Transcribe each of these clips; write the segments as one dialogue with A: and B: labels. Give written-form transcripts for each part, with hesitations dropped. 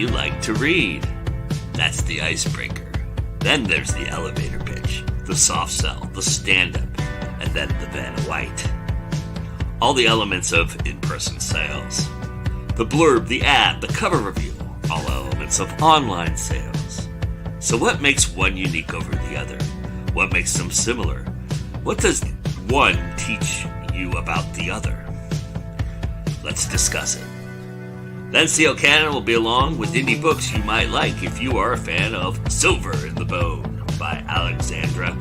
A: you like to read? That's the icebreaker. Then there's the elevator pitch, the soft sell, the stand-up, and then the Vanna White. All the elements of in-person sales. The blurb, the ad, the cover review, all elements of online sales. So what makes one unique over the other? What makes them similar? What does one teach you about the other? Let's discuss it. Then C.L. Cannon will be along with indie books you might like if you are a fan of Silver in the Bone by Alexandra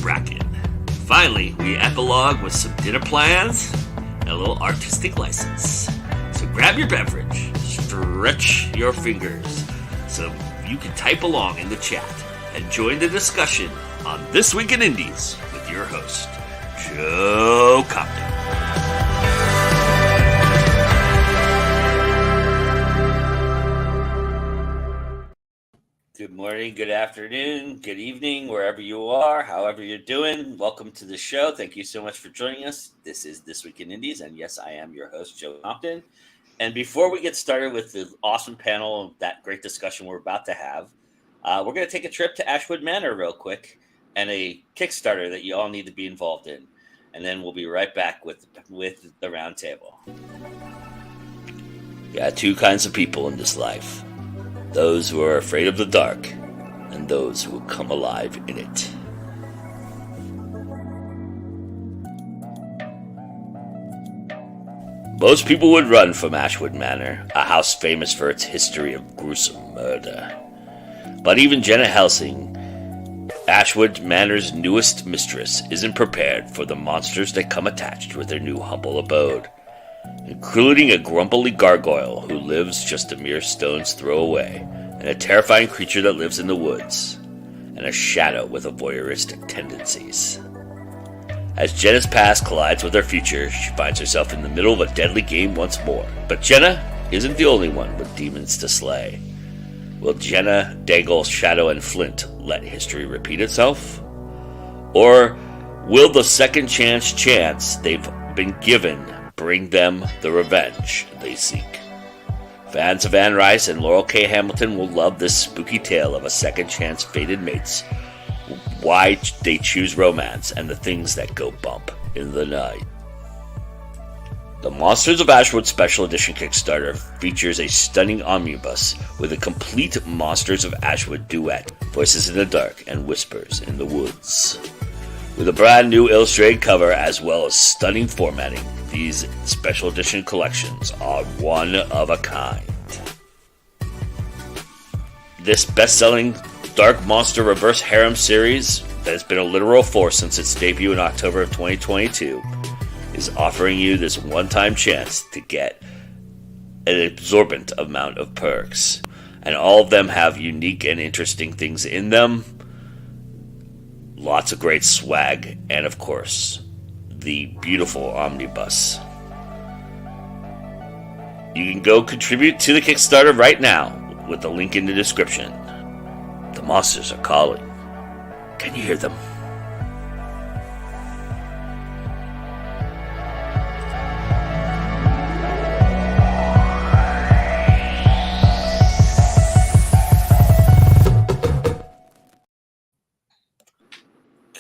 A: Bracken. Finally, we epilogue with some dinner plans and a little artistic license. So grab your beverage, stretch your fingers so you can type along in the chat and join the discussion on This Week in Indies with your host, Joe Compton. Good morning, good afternoon, good evening, wherever you are, however you're doing. Welcome to the show. Thank you so much for joining us. This is This Week in Indies, and yes, I am your host, Joe Compton. And before we get started with the awesome panel, that great discussion we're about to have, we're going to take a trip to Ashwood Manor real quick and a Kickstarter that you all need to be involved in. And then we'll be right back with the roundtable. Yeah, two kinds of people in this life. Those who are afraid of the dark, and those who will come alive in it. Most people would run from Ashwood Manor, a house famous for its history of gruesome murder. But even Jenna Helsing, Ashwood Manor's newest mistress, isn't prepared for the monsters that come attached with her new humble abode, including a grumpy gargoyle who lives just a mere stone's throw away, and a terrifying creature that lives in the woods, and a shadow with voyeuristic tendencies. As Jenna's past collides with her future, she finds herself in the middle of a deadly game once more. But Jenna isn't the only one with demons to slay. Will Jenna, Dangle, Shadow, and Flint let history repeat itself? Or will the second chance they've been given bring them the revenge they seek? Fans of Anne Rice and Laurel K. Hamilton will love this spooky tale of a second chance fated mates, why they choose romance, and the things that go bump in the night. The Monsters of Ashwood Special Edition Kickstarter features a stunning omnibus with a complete Monsters of Ashwood duet, Voices in the Dark and Whispers in the Woods. With a brand new illustrated cover as well as stunning formatting, these special edition collections are one of a kind. This best-selling Dark Monster Reverse Harem series that has been a literal force since its debut in October of 2022 is offering you this one-time chance to get an exorbitant amount of perks. And all of them have unique and interesting things in them. Lots of great swag, and of course, the beautiful omnibus. You can go contribute to the Kickstarter right now with the link in the description. The monsters are calling. Can you hear them?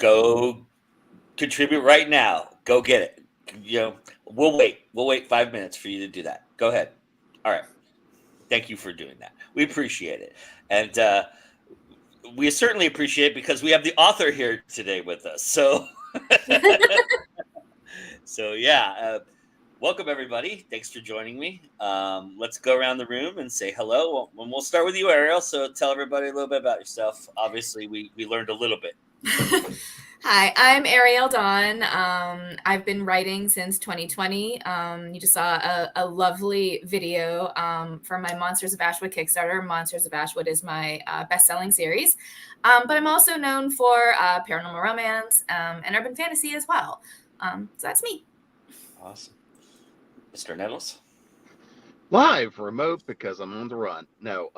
A: Go contribute right now. Go get it. We'll wait. We'll wait 5 minutes for you to do that. Go ahead. All right. Thank you for doing that. We appreciate it. And we certainly appreciate it because we have the author here today with us. So, welcome everybody. Thanks for joining me. Let's go around the room and say hello. We'll start with you, Ariel. So tell everybody a little bit about yourself. Obviously, we learned a little bit.
B: Hi, I'm Ariel Dawn. I've been writing since 2020. You just saw a lovely video from my Monsters of Ashwood Kickstarter. Monsters of Ashwood is my best-selling series. But I'm also known for paranormal romance and urban fantasy as well. So that's me.
A: Awesome. Mr. Nettles?
C: Live, remote, because I'm on the run. No,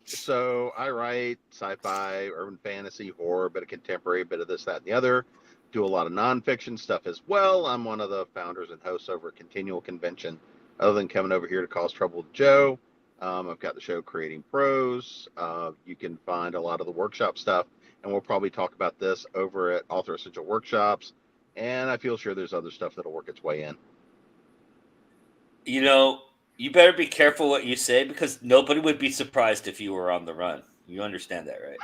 C: so I write sci-fi, urban fantasy, horror, a bit of contemporary, a bit of this, that, and the other. Do a lot of nonfiction stuff as well. I'm one of the founders and hosts over at Continual Convention. Other than coming over here to cause trouble with Joe, I've got the show Creating Pros. You can find a lot of the workshop stuff, and we'll probably talk about this over at Author Essential Workshops. And I feel sure there's other stuff that'll work its way in.
A: You know, you better be careful what you say because nobody would be surprised if you were on the run. You understand that, right?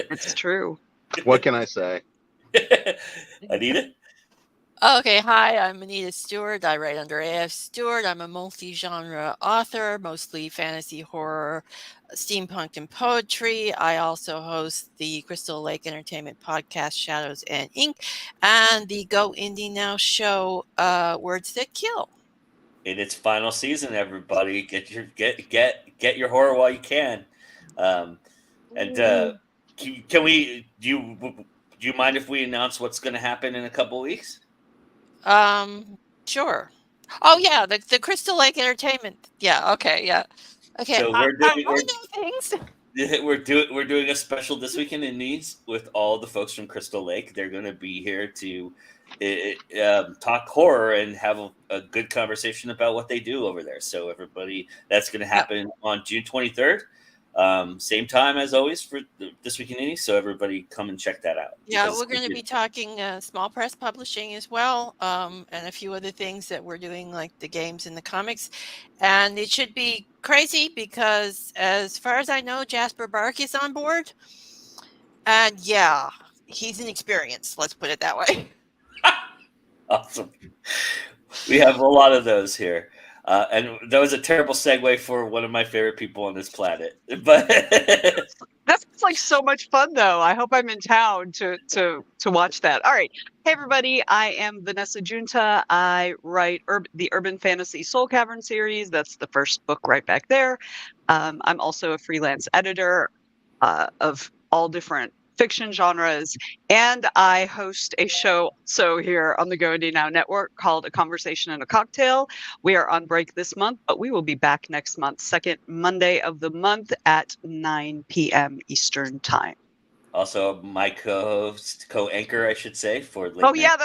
D: It's true.
C: What can I say?
A: Anita?
E: Okay, hi, I'm Anita Stewart. I write under AF Stewart. I'm a multi-genre author, mostly fantasy, horror, steampunk, and poetry. I also host the Crystal Lake Entertainment podcast, Shadows and Ink, and the Go Indie Now show, Words That Kill.
A: In its final season, everybody, get your horror while you can. Can we? Do you mind if we announce what's going to happen in a couple weeks?
E: Sure. Oh yeah, the Crystal Lake Entertainment. Yeah. Okay. Yeah. Okay.
A: So
E: I know things.
A: We're doing a special This Week in Indies with all the folks from Crystal Lake. They're going to be here to talk horror and have a good conversation about what they do over there. So everybody, that's going to happen on June 23rd. Same time as always for This Week in Indie, so everybody come and check that out.
E: Yeah, we're going to be talking small press publishing as well, and a few other things that we're doing, like the games and the comics. And it should be crazy because, as far as I know, Jasper Bark is on board. And yeah, he's an experience. Let's put it that way.
A: Awesome. We have a lot of those here. And that was a terrible segue for one of my favorite people on this planet. But
D: That's like so much fun, though. I hope I'm in town to watch that. All right. Hey, everybody. I am Vanessa Junta. I write the Urban Fantasy Soul Cavern series. That's the first book right back there. I'm also a freelance editor of all different fiction genres, and I host a show here on the Go Indie Now network called A Conversation and a Cocktail. We are on break this month, but we will be back next month, second Monday of the month at 9 p.m. Eastern time.
A: Also, my co-host, co-anchor, I should say, for late night.
D: Yeah,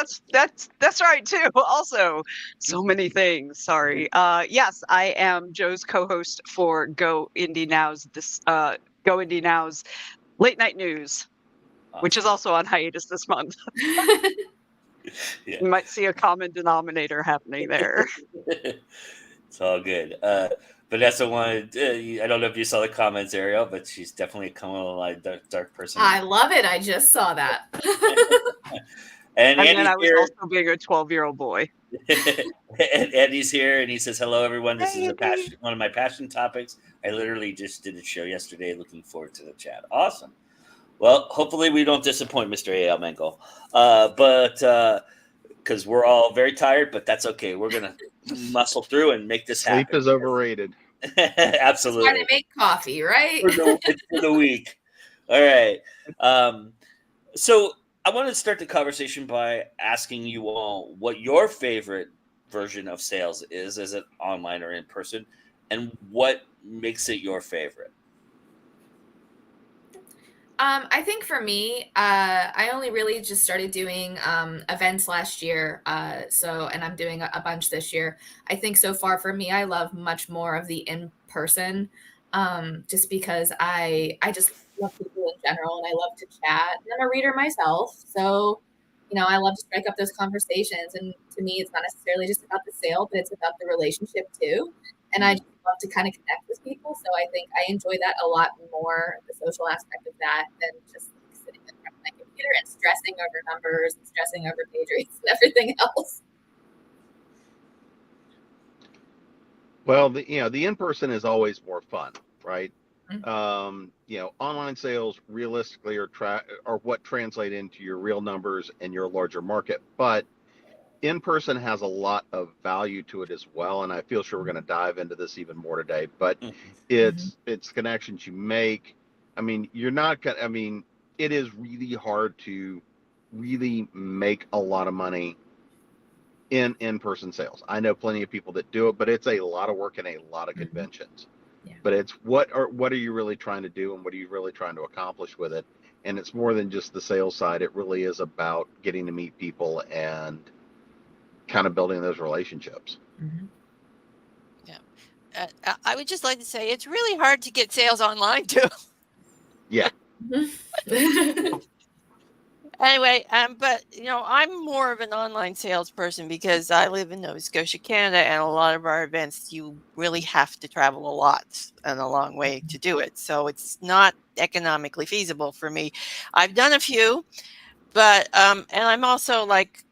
D: that's right too. Also, so many things. Sorry. Yes, I am Joe's co-host for Go Indie Now's Late Night News. Awesome. Which is also on hiatus this month.
A: Yeah.
D: You might see a common denominator happening there.
A: It's all good. Vanessa wanted, I don't know if you saw the comments, Ariel, but she's definitely a coming alive dark person.
B: I love it. I just saw that.
A: And then
D: I was
A: here.
D: Also being a 12-year-old boy.
A: And Andy's here, and he says, hello, everyone. This is one of my passion topics. I literally just did a show yesterday. Looking forward to the chat. Awesome. Well, hopefully we don't disappoint Mr. A.L. Mangle, but because we're all very tired, but that's okay. We're going to muscle through and make this happen.
C: Sleep is overrated.
A: Absolutely.
B: Trying to make coffee, right?
A: For the week. All right. So I want to start the conversation by asking you all what your favorite version of sales is it online or in person, and what makes it your favorite?
B: I think for me, I only really just started doing events last year. And I'm doing a bunch this year. I think so far for me, I love much more of the in-person, just because I just love people in general and I love to chat. And I'm a reader myself. So, I love to strike up those conversations. And to me, it's not necessarily just about the sale, but it's about the relationship too. And I just love to kind of connect with people. So I think I enjoy that a lot more, the social aspect of that, than just sitting in front of my computer and stressing over numbers and stressing over page rates and everything else.
C: Well, the in-person is always more fun, right? Mm-hmm. Online sales realistically are what translate into your real numbers and your larger market, but in-person has a lot of value to it as well, and I feel sure we're going to dive into this even more today. But it's connections you make. I mean, it is really hard to really make a lot of money in-person sales. I know plenty of people that do it, but it's a lot of work and a lot of conventions. Yeah. But it's what are you really trying to do, and what are you really trying to accomplish with it? And it's more than just the sales side. It really is about getting to meet people and kind of building those relationships.
E: I would just like to say it's really hard to get sales online too.
C: Yeah.
E: Anyway, but I'm more of an online salesperson because I live in Nova Scotia, Canada, and a lot of our events you really have to travel a lot and a long way to do it. So it's not economically feasible for me. I've done a few, but and I'm also like,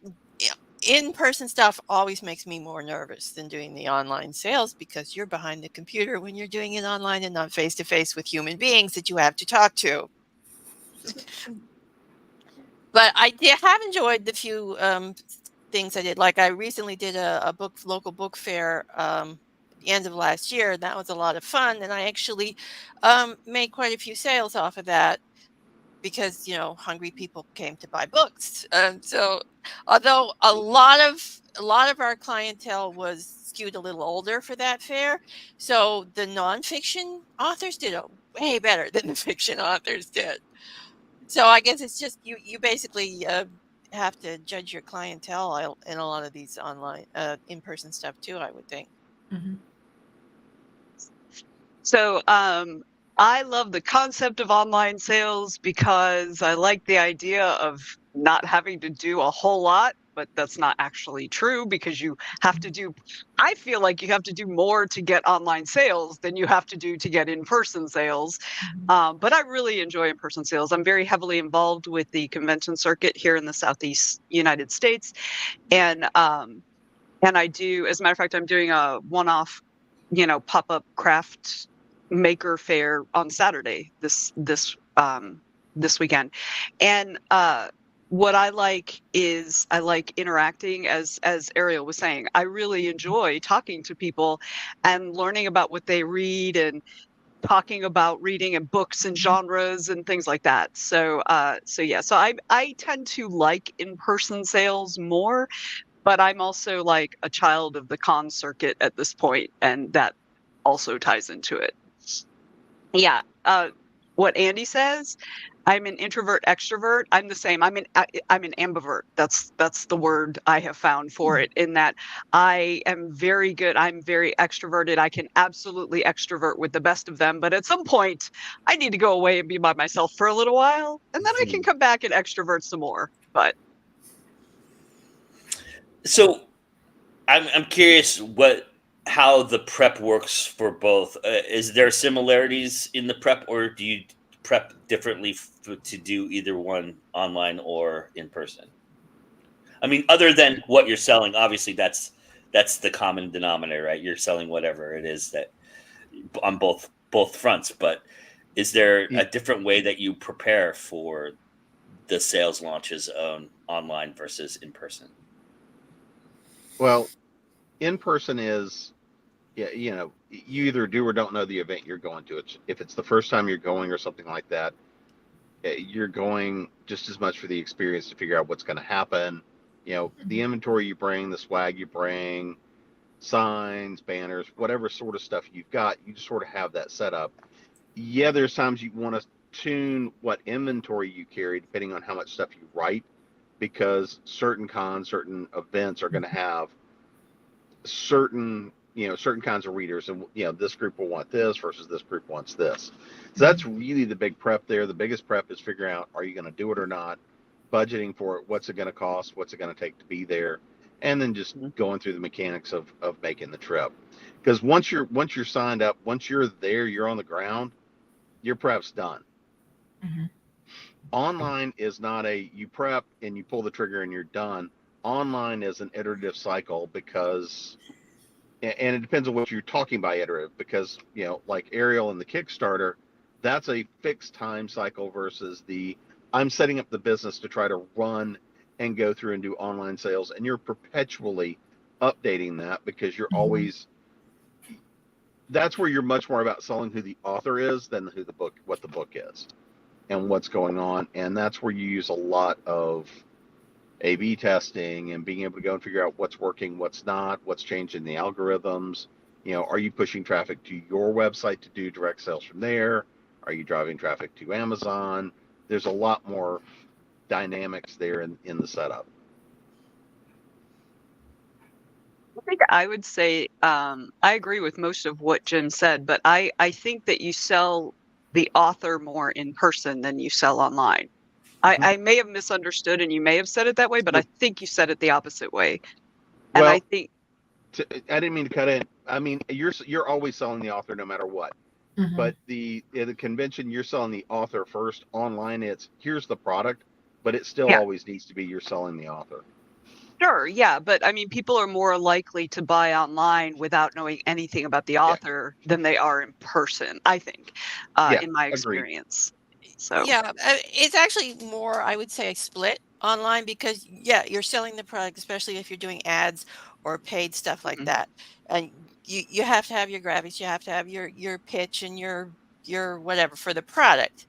E: in-person stuff always makes me more nervous than doing the online sales because you're behind the computer when you're doing it online and not face to face with human beings that you have to talk to. But I have enjoyed the few things I did. Like I recently did a local book fair at the end of last year. And that was a lot of fun, and I actually made quite a few sales off of that because hungry people came to buy books. So although a lot of our clientele was skewed a little older for that fair, so the nonfiction authors did way better than the fiction authors did. So I guess it's just you basically have to judge your clientele in a lot of these online in-person stuff too, I would think.
B: Mhm.
D: So I love the concept of online sales because I like the idea of not having to do a whole lot, but that's not actually true because you have to do, I feel like you have to do more to get online sales than you have to do to get in-person sales. But I really enjoy in-person sales. I'm very heavily involved with the convention circuit here in the Southeast United States. And I do, as a matter of fact, I'm doing a one-off, pop-up craft maker fair on Saturday this weekend. And what I like is I like interacting, as Ariel was saying. I really enjoy talking to people and learning about what they read and talking about reading and books and genres and things like that. So I tend to like in-person sales more, but I'm also like a child of the con circuit at this point, and that also ties into it. Yeah. What Andy says, I'm an introvert extrovert. I'm the same. I'm an ambivert. That's the word I have found for it, in that I am very good. I'm very extroverted. I can absolutely extrovert with the best of them. But at some point I need to go away and be by myself for a little while, and then I can come back and extrovert some more. But
A: So I'm curious how the prep works for both. Is there similarities in the prep, or do you prep differently to do either one, online or in person? I mean, other than what you're selling, obviously that's the common denominator, right? You're selling whatever it is that on both fronts. But is there a different way that you prepare for the sales launches online versus in person?
C: Well, in person is, yeah, you either do or don't know the event you're going to. If it's the first time you're going or something like that, you're going just as much for the experience to figure out what's going to happen. The inventory you bring, the swag you bring, signs, banners, whatever sort of stuff you've got, you just sort of have that set up. Yeah, there's times you want to tune what inventory you carry depending on how much stuff you write, because certain cons, certain events are going to have certain kinds of readers, and this group will want this versus this group wants this. So that's really the big prep there. The biggest prep is figuring out, are you going to do it or not, budgeting for it, what's it going to cost, what's it going to take to be there, and then just going through the mechanics of making the trip. Because once you're signed up, once you're there, you're on the ground, your prep's done. Online is not you prep and you pull the trigger and you're done. Online is an iterative cycle, because, and it depends on what you're talking by iterative, because like Ariel and the Kickstarter, that's a fixed time cycle versus I'm setting up the business to try to run and go through and do online sales, and you're perpetually updating that, because you're always, that's where you're much more about selling who the author is than what the book is and what's going on. And that's where you use a lot of A/B testing and being able to go and figure out what's working, what's not, what's changing the algorithms. Are you pushing traffic to your website to do direct sales from there? Are you driving traffic to Amazon? There's a lot more dynamics there in the setup.
D: I think I would say I agree with most of what Jim said, but I think that you sell the author more in person than you sell online. I may have misunderstood and you may have said it that way, but I think you said it the opposite way. And
C: Well,
D: I think
C: I didn't mean to cut in. I mean, you're always selling the author no matter what.
B: Mhm.
C: But the convention, you're selling the author first. Online, it's here's the product, but it still
D: Yeah.
C: always needs to be you're selling the author.
D: Sure, yeah, but I mean, people are more likely to buy online without knowing anything about the author than they are in person, I think,
C: Yeah,
D: in my
C: agreed.
D: experience. So,
E: Yeah, it's actually more, I would say, a split online because, yeah, you're selling the product, especially if you're doing ads or paid stuff like
D: mhm,
E: that. And you have to have your graphics, you have to have your pitch and your whatever for the product.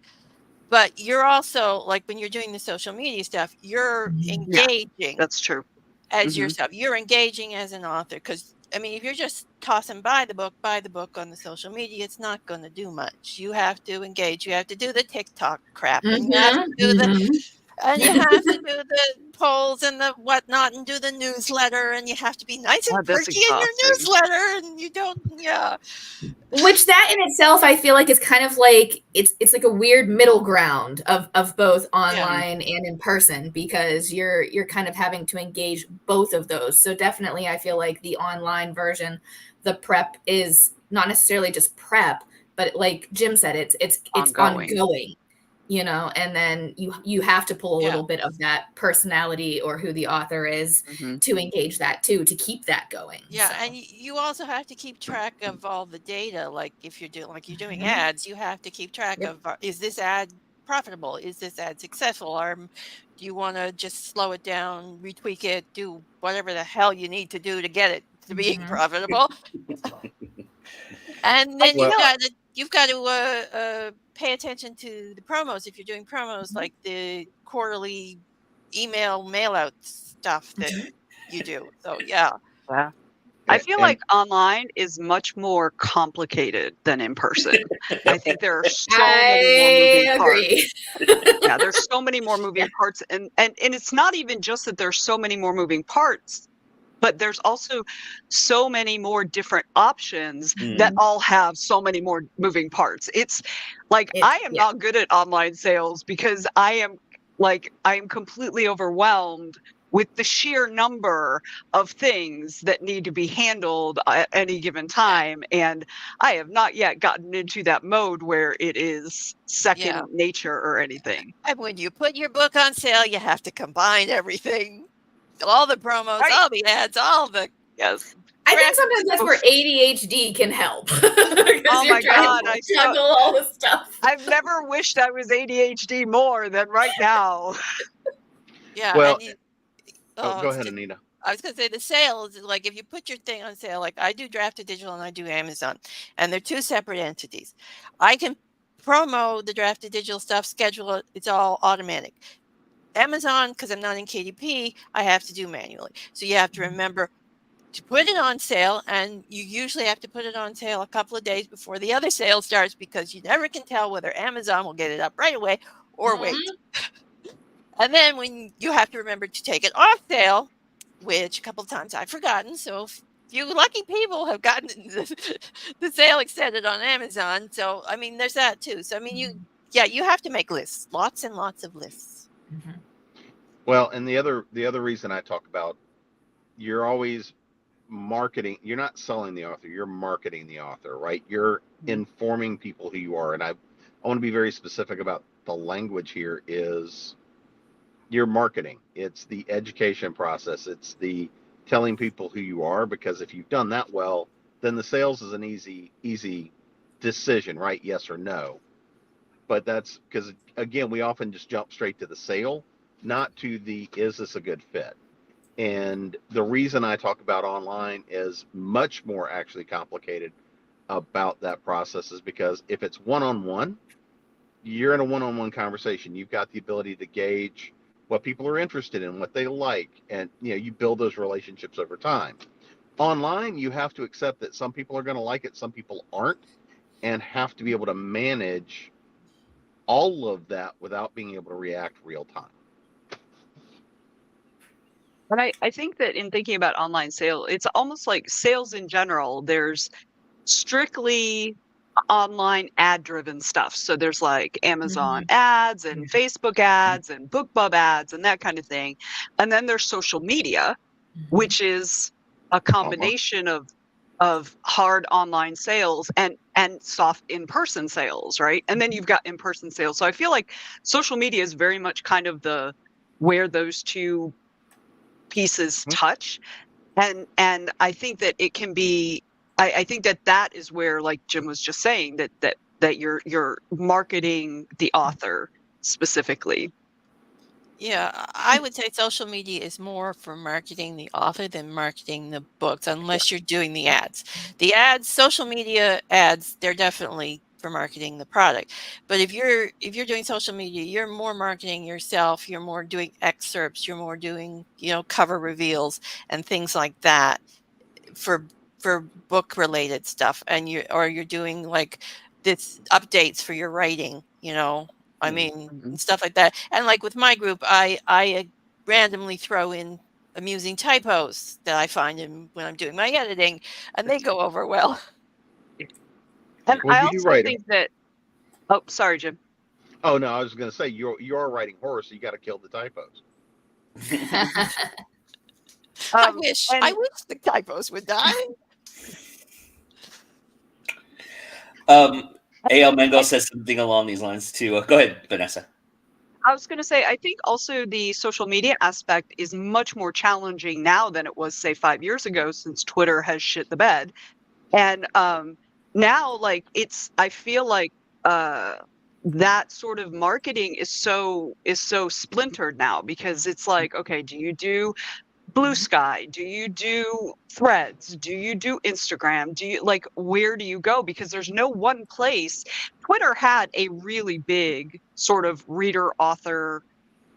E: But you're also like when you're doing the social media stuff, you're
B: Mhm.
D: yeah,
E: engaging
D: that's true.
E: as
D: hmm
E: yourself. You're engaging as an author because I mean, if you're just tossing by the book on the social media, it's not going to do much. You have to engage. You have to do the TikTok crap, and you have to
B: Mhm.
E: do the
B: Mhm.
E: and you have to do the polls and the whatnot, and do the newsletter, and you have to be nice and
D: Oh, that's
E: perky in your
D: exhausting.
E: newsletter, and you don't, yeah,
B: Which that in itself, I feel like is kind of like it's like a weird middle ground of both
E: yeah,
D: Mm,
B: online and in person because you're kind of having to engage both of those. So definitely, I feel like the online version, the prep is not necessarily just prep, but like Jim said, it's
D: ongoing.
B: ongoing, and then you have to pull a
E: yeah.
B: little bit of that personality or who the author is
D: hmm
B: to engage that too to keep that going.
E: Yeah,
B: So.
E: and you also have to keep track of all the data. Like if you're doing like you're doing
B: Mhm.
E: ads, you have to keep track
B: Yep.
E: of is this ad profitable? Is this ad successful? Or do you want to just slow it down, retweak it, do whatever the hell you need to do to get it to being
B: Mhm.
E: profitable? And
D: I
E: then
C: Well,
D: feel,
E: you've got to pay attention to the promos if you're doing promos like the quarterly email mail out stuff that
B: Mhm.
E: you do. So yeah.
D: yeah. I feel
C: and
D: like online is much more complicated than in person. I think there are so many more moving
B: I
D: parts.
B: agree.
D: Yeah, there's so many more
B: Yeah.
D: moving parts, and it's not even just that there's so many more moving parts, but there's also so many more different options that
B: Mhm.
D: all have so many more moving parts. It's like
B: It's
D: I am
B: yeah.
D: not good at online sales because I am completely overwhelmed with the sheer number of things that need to be handled at any given time, and I have not yet gotten into that mode where it is
E: Yeah.
D: second nature or anything.
E: And when you put your book on sale, you have to combine everything, all the promos,
D: Right.
E: all the ads, all the
D: Yes.
B: I think
E: graphics.
B: sometimes that's where
D: Oof.
B: ADHD can help because
D: Oh
B: you're
D: my
B: trying
D: God.
B: to juggle all the stuff.
D: I've never wished I was ADHD more than right now.
E: Yeah,
C: well,
E: and you,
C: oh,
E: oh,
C: go ahead, Anita.
E: I was gonna say the sales, like if you put your thing on sale, like I do Drafted Digital and I do Amazon, and they're two separate entities. I can promo the Drafted Digital stuff, schedule it, it's all automatic. Amazon, because I'm not in KDP, I have to do manually. So you have to remember to put it on sale, and you usually have to put it on sale a couple of days before the other sale starts because you never can tell whether Amazon will get it up right away or wait.
B: Mhm.
E: And then when you have to remember to take it off sale, which a couple of times I've forgotten. So few lucky people have gotten the sale extended on Amazon. So I mean, there's that too. So I mean, you have to make lists, lots and lots of lists.
B: Mhm.
C: Well, and the other reason I talk about you're always marketing. You're not selling the author. You're marketing the author, right? You're
D: Mhm.
C: informing people who you are. And I want to be very specific about the language here. Is your marketing. It's the education process. It's the telling people who you are, because if you've done that well, then the sales is an easy decision, right? Yes or no. But that's because again, we often just jump straight to the sale, not to the is this a good fit. And the reason I talk about online is much more actually complicated about that process is because if it's one-on-one, you're in a one-on-one conversation. You've got the ability to gauge what people are interested in, what they like, and you build those relationships over time. Online, you have to accept that some people are going to like it, some people aren't, and have to be able to manage all of that without being able to react real time.
D: And I think that in thinking about online sale, it's almost like sales in general. There's strictly online ad driven stuff. So there's like Amazon ads and Facebook ads and BookBub ads and that kind of thing. And then there's social media, which is a combination of hard online sales and soft in-person sales, right? And then you've got in-person sales. So I feel like social media is very much kind of the where those two pieces touch. And I think that it can be I think that is where, like Jim was just saying, that you're marketing the author specifically.
E: Yeah, I would say social media is more for marketing the author than marketing the books, unless you're doing the ads. The ads, social media ads, they're definitely for marketing the product. But if you're doing social media, you're more marketing yourself, you're more doing excerpts, you're more doing, cover reveals and things like that for book related stuff, and you're doing like this updates for your writing, I mean, stuff like that. And like with my group, I randomly throw in amusing typos that I find when I'm doing my editing, and they go over well.
D: And
C: What
D: I
C: do you
D: also
C: write?
D: think that oh, sorry, Jim.
C: Oh no, I was going to say you're writing horror, so you got to kill the typos.
E: I wish the typos would die.
A: A.L. Mango says something along these lines too. Go ahead, Vanessa.
D: I was going to say, I think also the social media aspect is much more challenging now than it was, say, 5 years ago, since Twitter has shit the bed. And now, like, I feel like that sort of marketing is so splintered now, because it's like, okay, do you do Blue Sky? Do you do Threads? Do you do Instagram? Where do you go? Because there's no one place. Twitter had a really big sort of reader author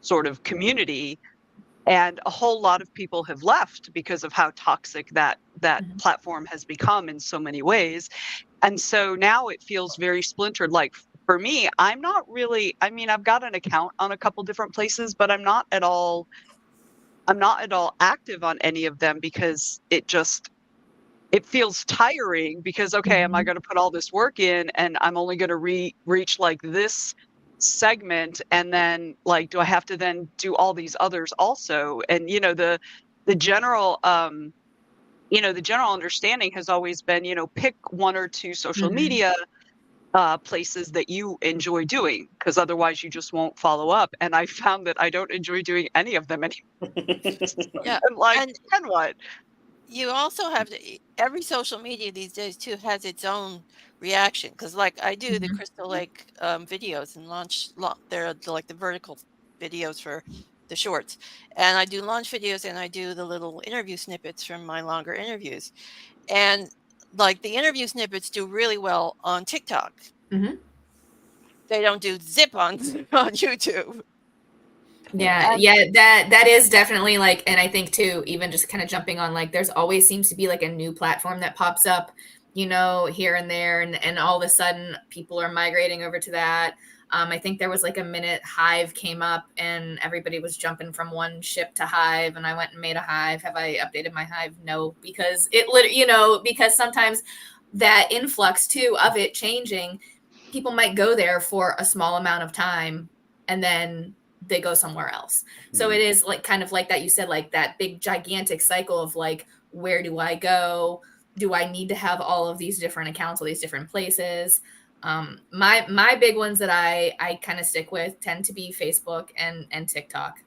D: sort of community, and a whole lot of people have left because of how toxic that platform has become in so many ways. And so now it feels very splintered. Like for me, I've got an account on a couple different places, but I'm not at all active on any of them, because it feels tiring, because okay, am I going to put all this work in and I'm only going to reach like this segment, and then like do I have to then do all these others also? And the general the general understanding has always been, pick one or two social media places that you enjoy doing, because otherwise you just won't follow up. And I found that I don't enjoy doing any of them anymore.
E: Yeah,
D: and what?
E: You also have to, every social media these days too has its own reaction, because like I do the Crystal Lake videos and they're like the vertical videos for the shorts, and I do launch videos, and I do the little interview snippets from my longer interviews, and like the interview snippets do really well on TikTok. They don't do zip on YouTube.
B: Yeah, that is definitely like, and I think too, even just kind of jumping on, like, there's always seems to be like a new platform that pops up, here and there, and all of a sudden people are migrating over to that. I think there was like a minute Hive came up and everybody was jumping from one ship to Hive, and I went and made a Hive. Have I updated my Hive? No, because because sometimes that influx too of it changing, people might go there for a small amount of time and then they go somewhere else. So it is like kind of like that, you said, like that big gigantic cycle of like, where do I go? Do I need to have all of these different accounts, all these different places? My big ones that I kind of stick with tend to be Facebook and TikTok,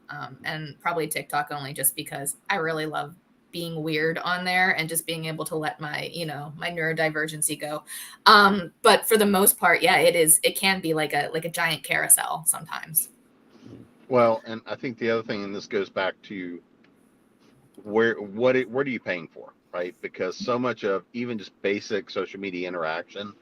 B: and probably TikTok only just because I really love being weird on there and just being able to let my my neurodivergency go. But for the most part, yeah, it can be like a giant carousel sometimes.
C: Well, and I think the other thing, and this goes back to what are you paying for, right? Because so much of even just basic social media interaction,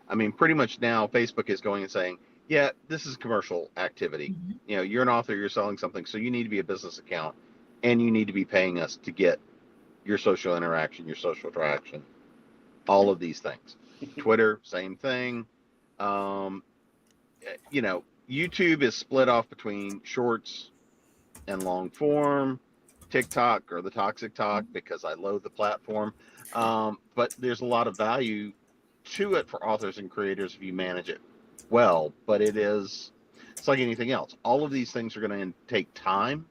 C: I mean, pretty much now Facebook is going and saying, yeah, this is commercial activity. You're an author, you're selling something, so you need to be a business account, and you need to be paying us to get your social interaction, your social interaction, all of these things. Twitter, same thing. YouTube is split off between shorts and long form. TikTok or the toxic talk because I loathe the platform. But there's a lot of value to it for authors and creators if you manage it well. But it's like anything else. All of these things are going to take time,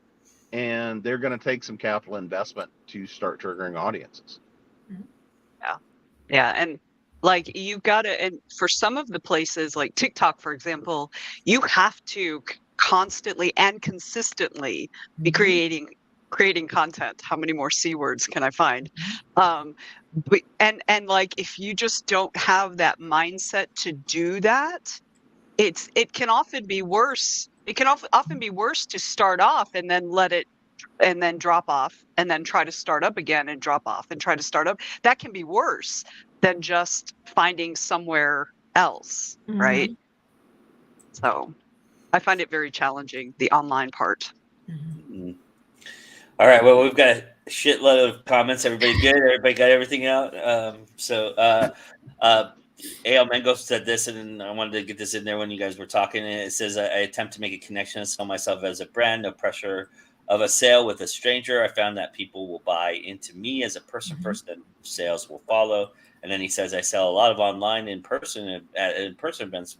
C: and they're going to take some capital investment to start triggering audiences.
D: Yeah, and like you gotta, and for some of the places like TikTok, for example, you have to constantly and consistently be creating content. How many more C words can I find? But and like if you just don't have that mindset to do that, it can often be worse. It can often be worse to start off and then let it and then drop off and then try to start up again and drop off and try to start up. That can be worse than just finding somewhere else, right? So I find it very challenging, the online part.
A: All right, well, we've got a shitload of comments. Everybody good? Everybody got everything out? A.L. Mango said this, and I wanted to get this in there when you guys were talking. It says, I attempt to make a connection and sell myself as a brand, no pressure of a sale with a stranger. I found that people will buy into me as a person first, and sales will follow. And then he says, I sell a lot of online in-person events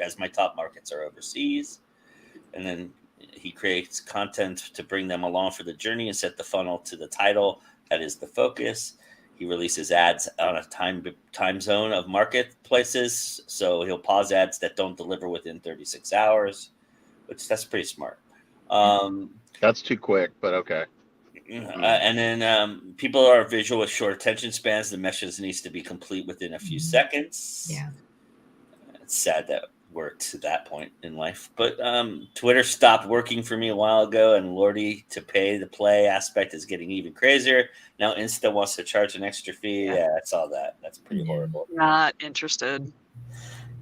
A: as my top markets are overseas. And then he creates content to bring them along for the journey and set the funnel to the title. That is the focus. He releases ads on a time zone of marketplaces. So he'll pause ads that don't deliver within 36 hours, which that's pretty smart.
C: That's too quick, but okay.
A: And then people are visual with short attention spans. The message needs to be complete within a few seconds.
B: Yeah.
A: It's sad that we're to that point in life. But Twitter stopped working for me a while ago, and Lordy to pay the play aspect is getting even crazier. Now Insta wants to charge an extra fee. Yeah, I saw that. That's pretty horrible.
D: Not interested.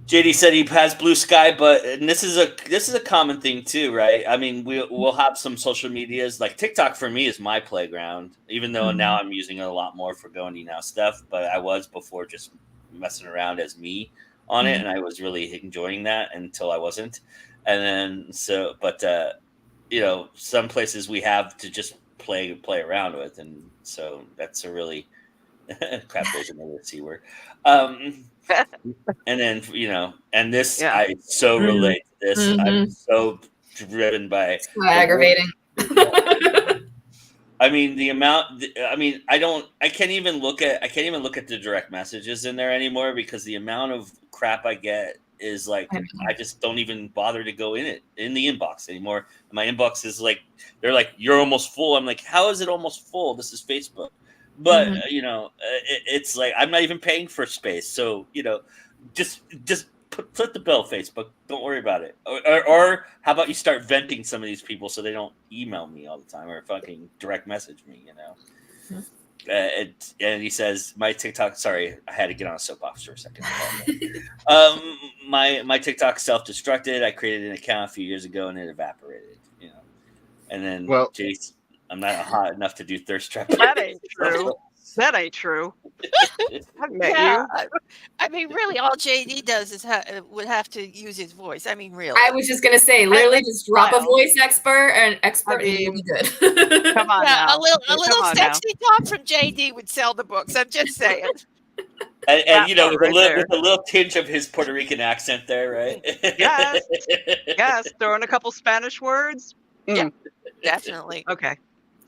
A: JD said he has Blue Sky, but and this is a common thing too, right? I mean, we'll have some social medias like TikTok for me is my playground, even though now I'm using it a lot more for going now stuff. But I was before just messing around as me on it, and I was really enjoying that until I wasn't. And then some places we have to just play around with, and so that's a really crap. There's another C word. And then, and this, I so relate to this. I'm so driven by
B: so aggravating.
A: I mean, I can't even look at the direct messages in there anymore because the amount of crap I get is like, I just don't even bother to go in the inbox anymore. My inbox is like, they're like, you're almost full. I'm like, how is it almost full? This is Facebook. But, it's like, I'm not even paying for space. So, just put the bill, Facebook. Don't worry about it. Or how about you start venting some of these people so they don't email me all the time or fucking direct message me, And he says, my TikTok, sorry, I had to get on a soapbox for a second. My TikTok self-destructed. I created an account a few years ago and it evaporated, And then, Jace, I'm not hot enough to do thirst trap.
D: That ain't true. That ain't true. I met you.
E: I mean, really, all JD does is would have to use his voice. I mean, really.
B: I was just gonna say, literally, just drop a voice expert and and you'll be good.
D: Come on, now.
E: A little sexy talk from JD would sell the books. I'm just saying.
A: And with a little tinge of his Puerto Rican accent there, right?
D: Yes, throw in a couple Spanish words.
E: Yeah, definitely.
D: Okay.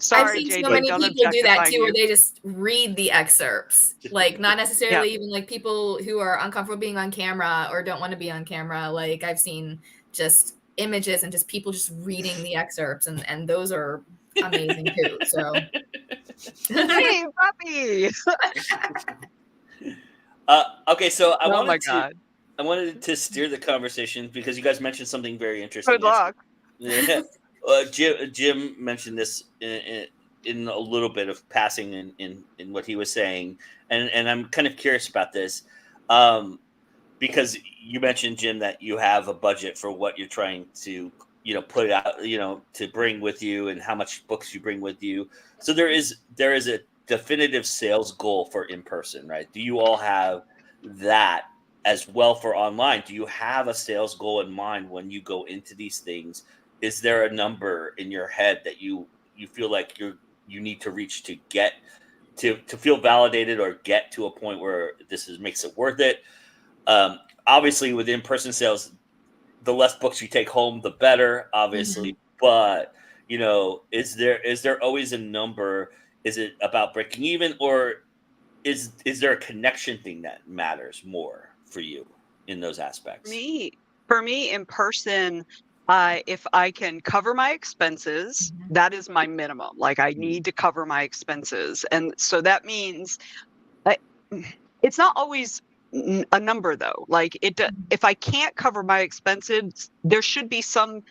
D: Sorry,
B: I've seen
D: JD,
B: so many people do that too, where they just read the excerpts, like not necessarily even like people who are uncomfortable being on camera or don't want to be on camera. Like I've seen just images and just people just reading the excerpts, and those are amazing too. So,
D: hey, puppy.
A: Okay, so I wanted to steer the conversation because you guys mentioned something very interesting.
D: Good luck.
A: Yeah. Jim mentioned this in a little bit of passing in what he was saying, and I'm kind of curious about this because you mentioned, Jim, that you have a budget for what you're trying to put out, to bring with you and how much books you bring with you. So there is a definitive sales goal for in person, right? Do you all have that as well for online? Do you have a sales goal in mind when you go into these things? Is there a number in your head that you feel like you need to reach to get to feel validated or get to a point where makes it worth it? Obviously, with in-person sales, the less books you take home, the better, obviously. But, is there always a number? Is it about breaking even, or is there a connection thing that matters more for you in those aspects?
D: For me in person, if I can cover my expenses, that is my minimum. Like, I need to cover my expenses. And so that means it's not always a number, though. Like, if I can't cover my expenses, there should be some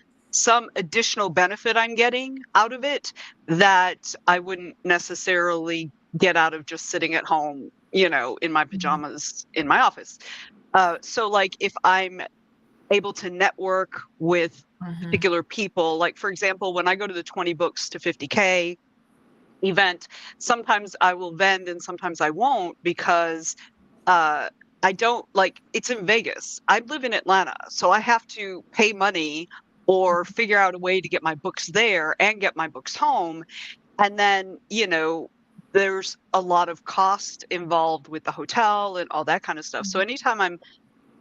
D: additional benefit I'm getting out of it that I wouldn't necessarily get out of just sitting at home, in my pajamas in my office. So like, if I'm able to network with particular people, like, for example, when I go to the 20 books to 50K event, sometimes I will vend and sometimes I won't, because I don't, like, it's in Vegas. I live in Atlanta, so I have to pay money or figure out a way to get my books there and get my books home. And then, there's a lot of cost involved with the hotel and all that kind of stuff. So anytime I'm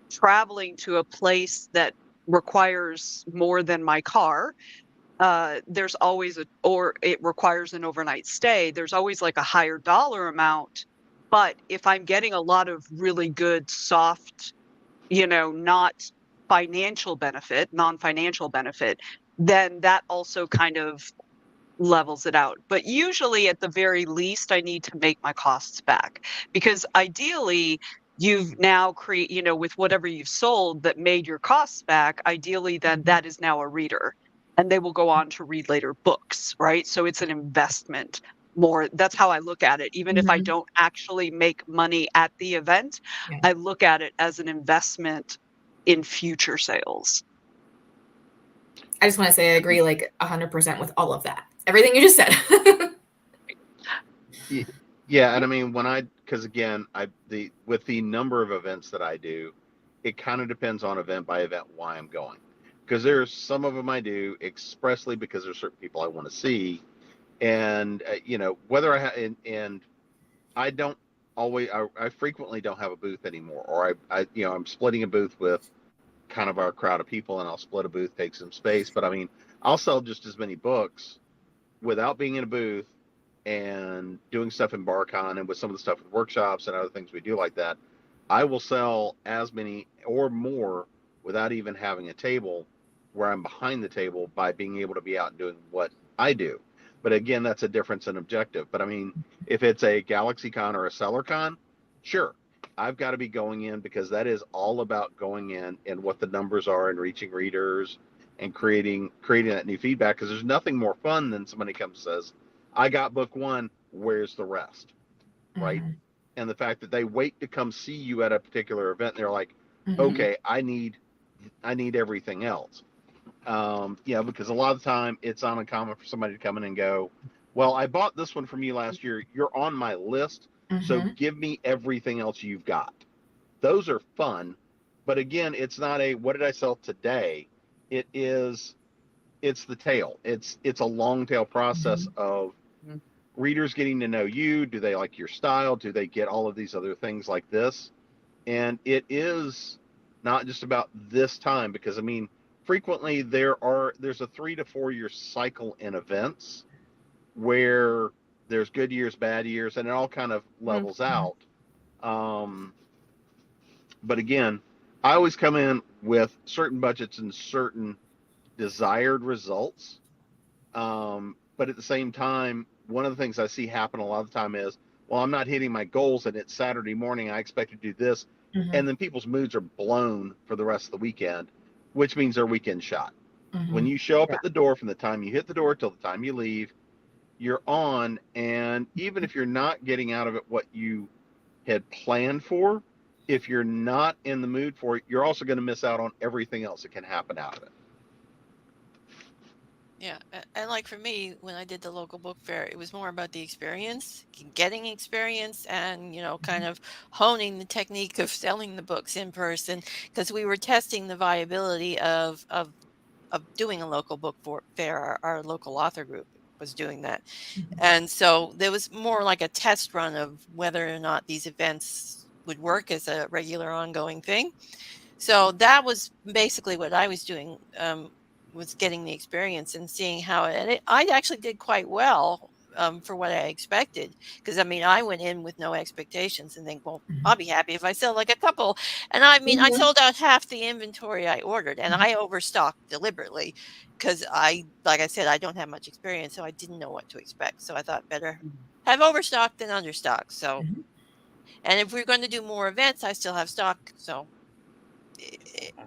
D: traveling to a place that requires more than my car, there's always or it requires an overnight stay, there's always like a higher dollar amount. But if I'm getting a lot of really good soft, not non-financial benefit, then that also kind of levels it out. But usually, at the very least, I need to make my costs back, because ideally you've now with whatever you've sold that made your costs back, ideally then that is now a reader and they will go on to read later books, right? So it's an investment more. That's how I look at it. Even if I don't actually make money at the event, I look at it as an investment in future sales.
B: I just want to say I agree like 100% with all of that. Everything you just said.
C: Yeah, and I mean, because again, with the number of events that I do, it kind of depends on event by event why I'm going. Because there's some of them I do expressly because there's certain people I want to see, and whether and I don't always, I frequently don't have a booth anymore, or I'm splitting a booth with kind of our crowd of people, and I'll split a booth, take some space. But I mean, I'll sell just as many books without being in a booth and doing stuff in BarCon and with some of the stuff with workshops and other things we do like that. I will sell as many or more without even having a table where I'm behind the table, by being able to be out and doing what I do. But again, that's a difference in objective. But I mean, if it's a GalaxyCon or a SellerCon, sure, I've got to be going in, because that is all about going in and what the numbers are and reaching readers and creating that new feedback. Because there's nothing more fun than somebody comes and says, I got book one, where's the rest? Right? And the fact that they wait to come see you at a particular event, and they're like, okay, I need everything else. Because a lot of the time it's uncommon for somebody to come in and go, well, I bought this one from you last year, you're on my list, so give me everything else you've got. Those are fun, but again, it's not a what did I sell today. It's the tail. It's a long tail process of readers getting to know you. Do they like your style? Do they get all of these other things like this? And it is not just about this time, because I mean, frequently there's a 3 to 4 year cycle in events where there's good years, bad years, and it all kind of levels out. But again, I always come in with certain budgets and certain desired results. But at the same time, one of the things I see happen a lot of the time is, well, I'm not hitting my goals and it's Saturday morning, I expect to do this. And then people's moods are blown for the rest of the weekend, which means their weekend shot. When you show up at the door, from the time you hit the door till the time you leave, you're on. And even if you're not getting out of it what you had planned for, if you're not in the mood for it, you're also going to miss out on everything else that can happen out of it.
E: Yeah, and like for me, when I did the local book fair, it was more about the experience, getting experience, and kind of honing the technique of selling the books in person, because we were testing the viability of doing a local book fair, our local author group. was doing that. And so there was more like a test run of whether or not these events would work as a regular ongoing thing. So that was basically what I was doing, was getting the experience and seeing how I actually did quite well for what I expected. Because I mean, I went in with no expectations and think, well, I'll be happy if I sell like a couple. And I mean, I sold out half the inventory I ordered, and I overstocked deliberately because like I said, I don't have much experience, so I didn't know what to expect. So I thought better have overstocked than understocked. So, and if we're going to do more events, I still have stock. So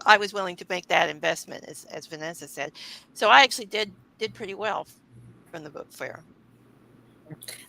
E: I was willing to make that investment, as Vanessa said. So I actually did pretty well from the book fair.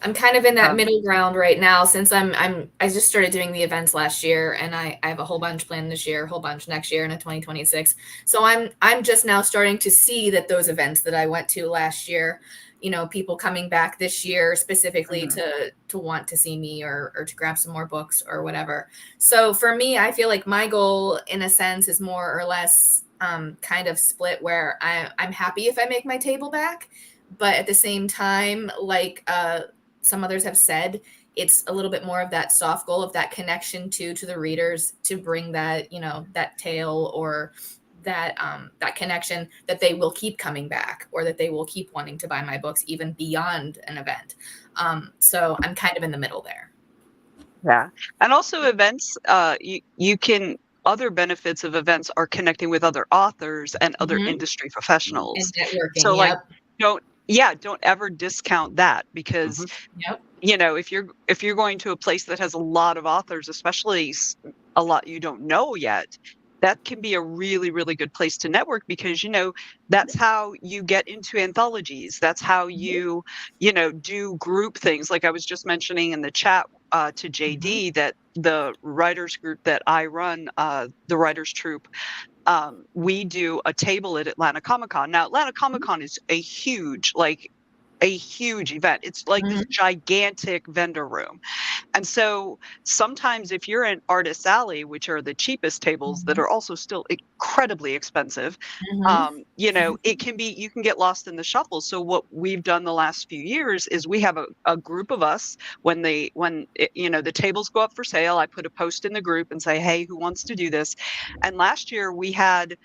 B: I'm kind of in that middle ground right now, since I just started doing the events last year, and I have a whole bunch planned this year, a whole bunch next year, and a 2026. So I'm just now starting to see that those events that I went to last year, you know, people coming back this year specifically to want to see me or to grab some more books or whatever. So for me, I feel like my goal in a sense is more or less kind of split, where I'm happy if I make my table back. But at the same time, like some others have said, it's a little bit more of that soft goal of that connection to the readers, to bring that, you know, that tale or that that connection that they will keep coming back, or that they will keep wanting to buy my books even beyond an event. So I'm kind of in the middle there.
D: Yeah. And also events, you can, other benefits of events are connecting with other authors and other industry professionals.
B: And networking.
D: So like, don't ever discount that, because you know, if you're going to a place that has a lot of authors, especially a lot you don't know yet, that can be a really, really good place to network, because, you know, that's how you get into anthologies. That's how you know, do group things. Like I was just mentioning in the chat to JD that the writers group that I run, the Writers Troupe, we do a table at Atlanta Comic-Con. Now, Atlanta Comic-Con is a huge event. It's like this gigantic vendor room. And so sometimes if you're in Artist Alley, which are the cheapest tables that are also still incredibly expensive, you know, you can get lost in the shuffle. So what we've done the last few years is we have a group of us, when you know, the tables go up for sale, I put a post in the group and say, hey, who wants to do this? And last year we had,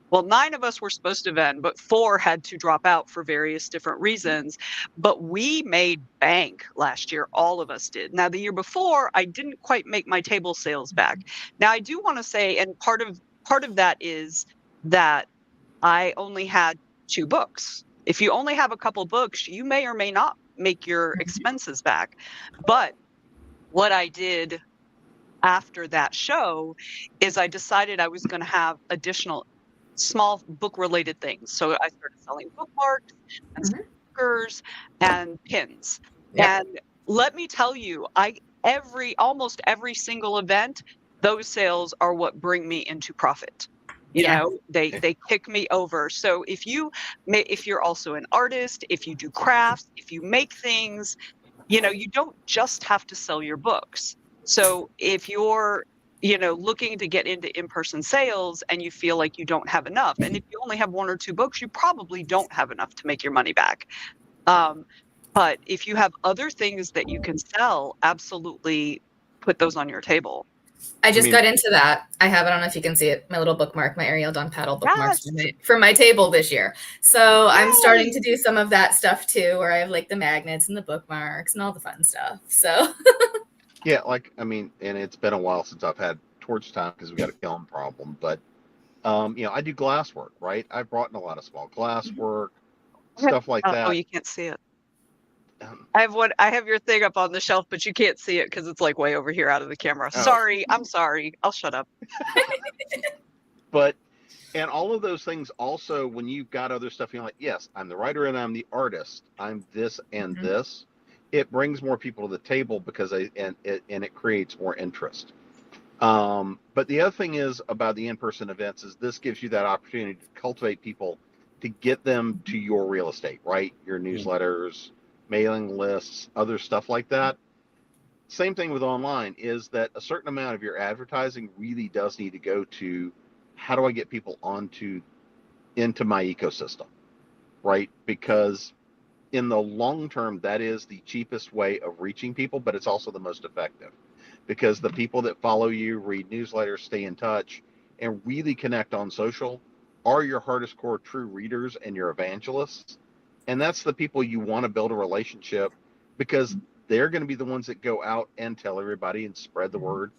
D: well, 9 of us were supposed to vend, but 4 had to drop out for various different reasons. But we made bank last year. All of us did. Now, the year before, I didn't quite make my table sales back. Now, I do want to say, and part of that is that I only had 2 books. If you only have a couple books, you may or may not make your expenses back. But what I did after that show is I decided I was going to have additional small book related things. So I started selling bookmarks and stickers and pins. And let me tell you, almost every single event, those sales are what bring me into profit. You know, they kick me over. So if you're also an artist, if you do crafts, if you make things, you know, you don't just have to sell your books. So if you're, you know, looking to get into in-person sales and you feel like you don't have enough, and if you only have 1 or 2 books, you probably don't have enough to make your money back. But if you have other things that you can sell, absolutely put those on your table.
B: I just got into that. I have, I don't know if you can see it, my little bookmark, my Ariel Dawn paddle bookmarks for my table this year. So I'm starting to do some of that stuff too, where I have like the magnets and the bookmarks and all the fun stuff. So
C: yeah, like, I mean, and it's been a while since I've had torch time because we got a kiln problem, but you know, I do glass work, right? I've brought in a lot of small glass work, stuff like that.
D: Oh, you can't see it. I have your thing up on the shelf, but you can't see it because it's like way over here out of the camera. Sorry, I'm sorry. I'll shut up.
C: But, and all of those things also, when you've got other stuff, you're like, yes, I'm the writer and I'm the artist. I'm this and this. It brings more people to the table because it creates more interest. But the other thing is about the in-person events is this gives you that opportunity to cultivate people, to get them to your real estate, right? Your newsletters, mailing lists, other stuff like that. Same thing with online is that a certain amount of your advertising really does need to go to how do I get people into my ecosystem, right? Because in the long term, that is the cheapest way of reaching people, but it's also the most effective, because the people that follow you, read newsletters, stay in touch, and really connect on social are your hardest core true readers and your evangelists. And that's the people you want to build a relationship, because they're going to be the ones that go out and tell everybody and spread the word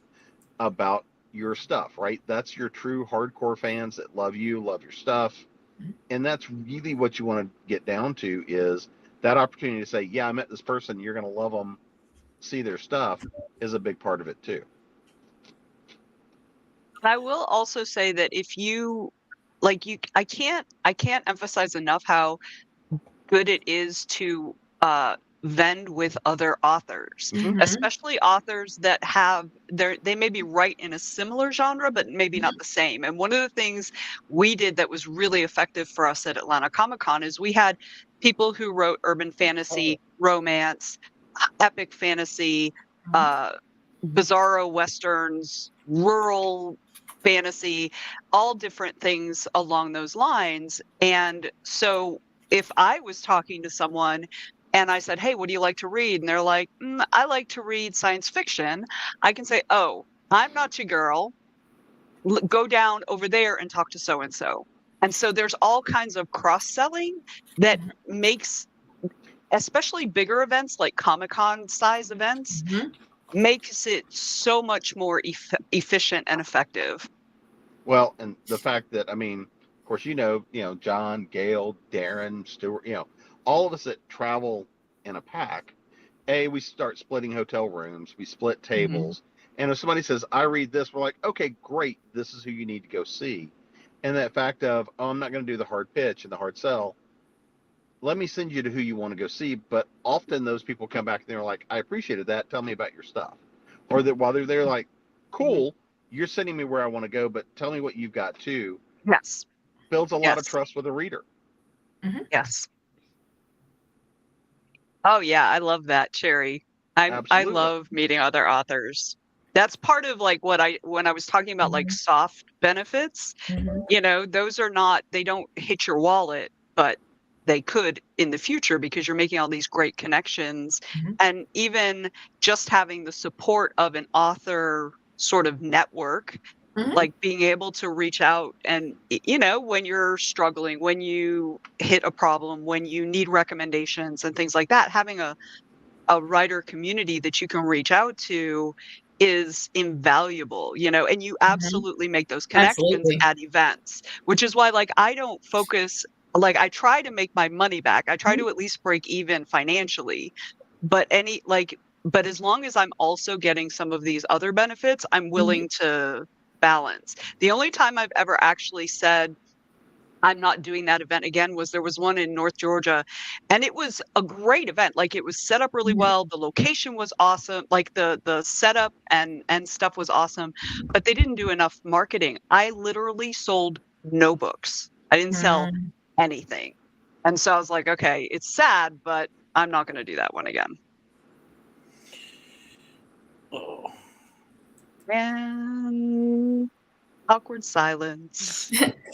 C: about your stuff, right? That's your true hardcore fans that love you, love your stuff. And that's really what you want to get down to, is that opportunity to say, yeah, I met this person, you're going to love them, see their stuff, is a big part of it too.
D: I will also say that if you like, I can't emphasize enough how good it is to vend with other authors, especially authors that they maybe write in a similar genre, but maybe not the same. And one of the things we did that was really effective for us at Atlanta Comic Con is we had people who wrote urban fantasy, romance, epic fantasy, bizarro westerns, rural fantasy, all different things along those lines. And so if I was talking to someone and I said, hey, what do you like to read? And they're like, I like to read science fiction. I can say, oh, I'm not your girl. Go down over there and talk to so-and-so. And so there's all kinds of cross-selling that makes, especially bigger events like Comic-Con size events, makes it so much more efficient and effective.
C: Well, and the fact that, I mean, of course, John, Gail, Darren, Stuart, all of us that travel in a pack, we start splitting hotel rooms, we split tables. And if somebody says, I read this, we're like, okay, great. This is who you need to go see. And that fact of, oh, I'm not going to do the hard pitch and the hard sell. Let me send you to who you want to go see. But often those people come back and they're like, I appreciated that. Tell me about your stuff. Or that while they're there, like, cool, you're sending me where I want to go, but tell me what you've got too.
D: Yes.
C: Builds a lot of trust with a reader.
D: Yes. Oh yeah, I love that, Cherry. I love meeting other authors. That's part of like when I was talking about like soft benefits, those are not, they don't hit your wallet, but they could in the future because you're making all these great connections. And even just having the support of an author sort of network, like being able to reach out and, when you're struggling, when you hit a problem, when you need recommendations and things like that, having a writer community that you can reach out to is invaluable, and you absolutely make those connections at events, which is why, like, I don't focus, like, I try to make my money back. I try to at least break even financially, but but as long as I'm also getting some of these other benefits, I'm willing to balance. The only time I've ever actually said I'm not doing that event again was there was one in North Georgia, and it was a great event. Like, it was set up really well. The location was awesome. Like the setup and stuff was awesome, but they didn't do enough marketing. I literally sold no books. I didn't sell anything. And so I was like, okay, it's sad, but I'm not going to do that one again.
A: Oh.
D: And awkward silence.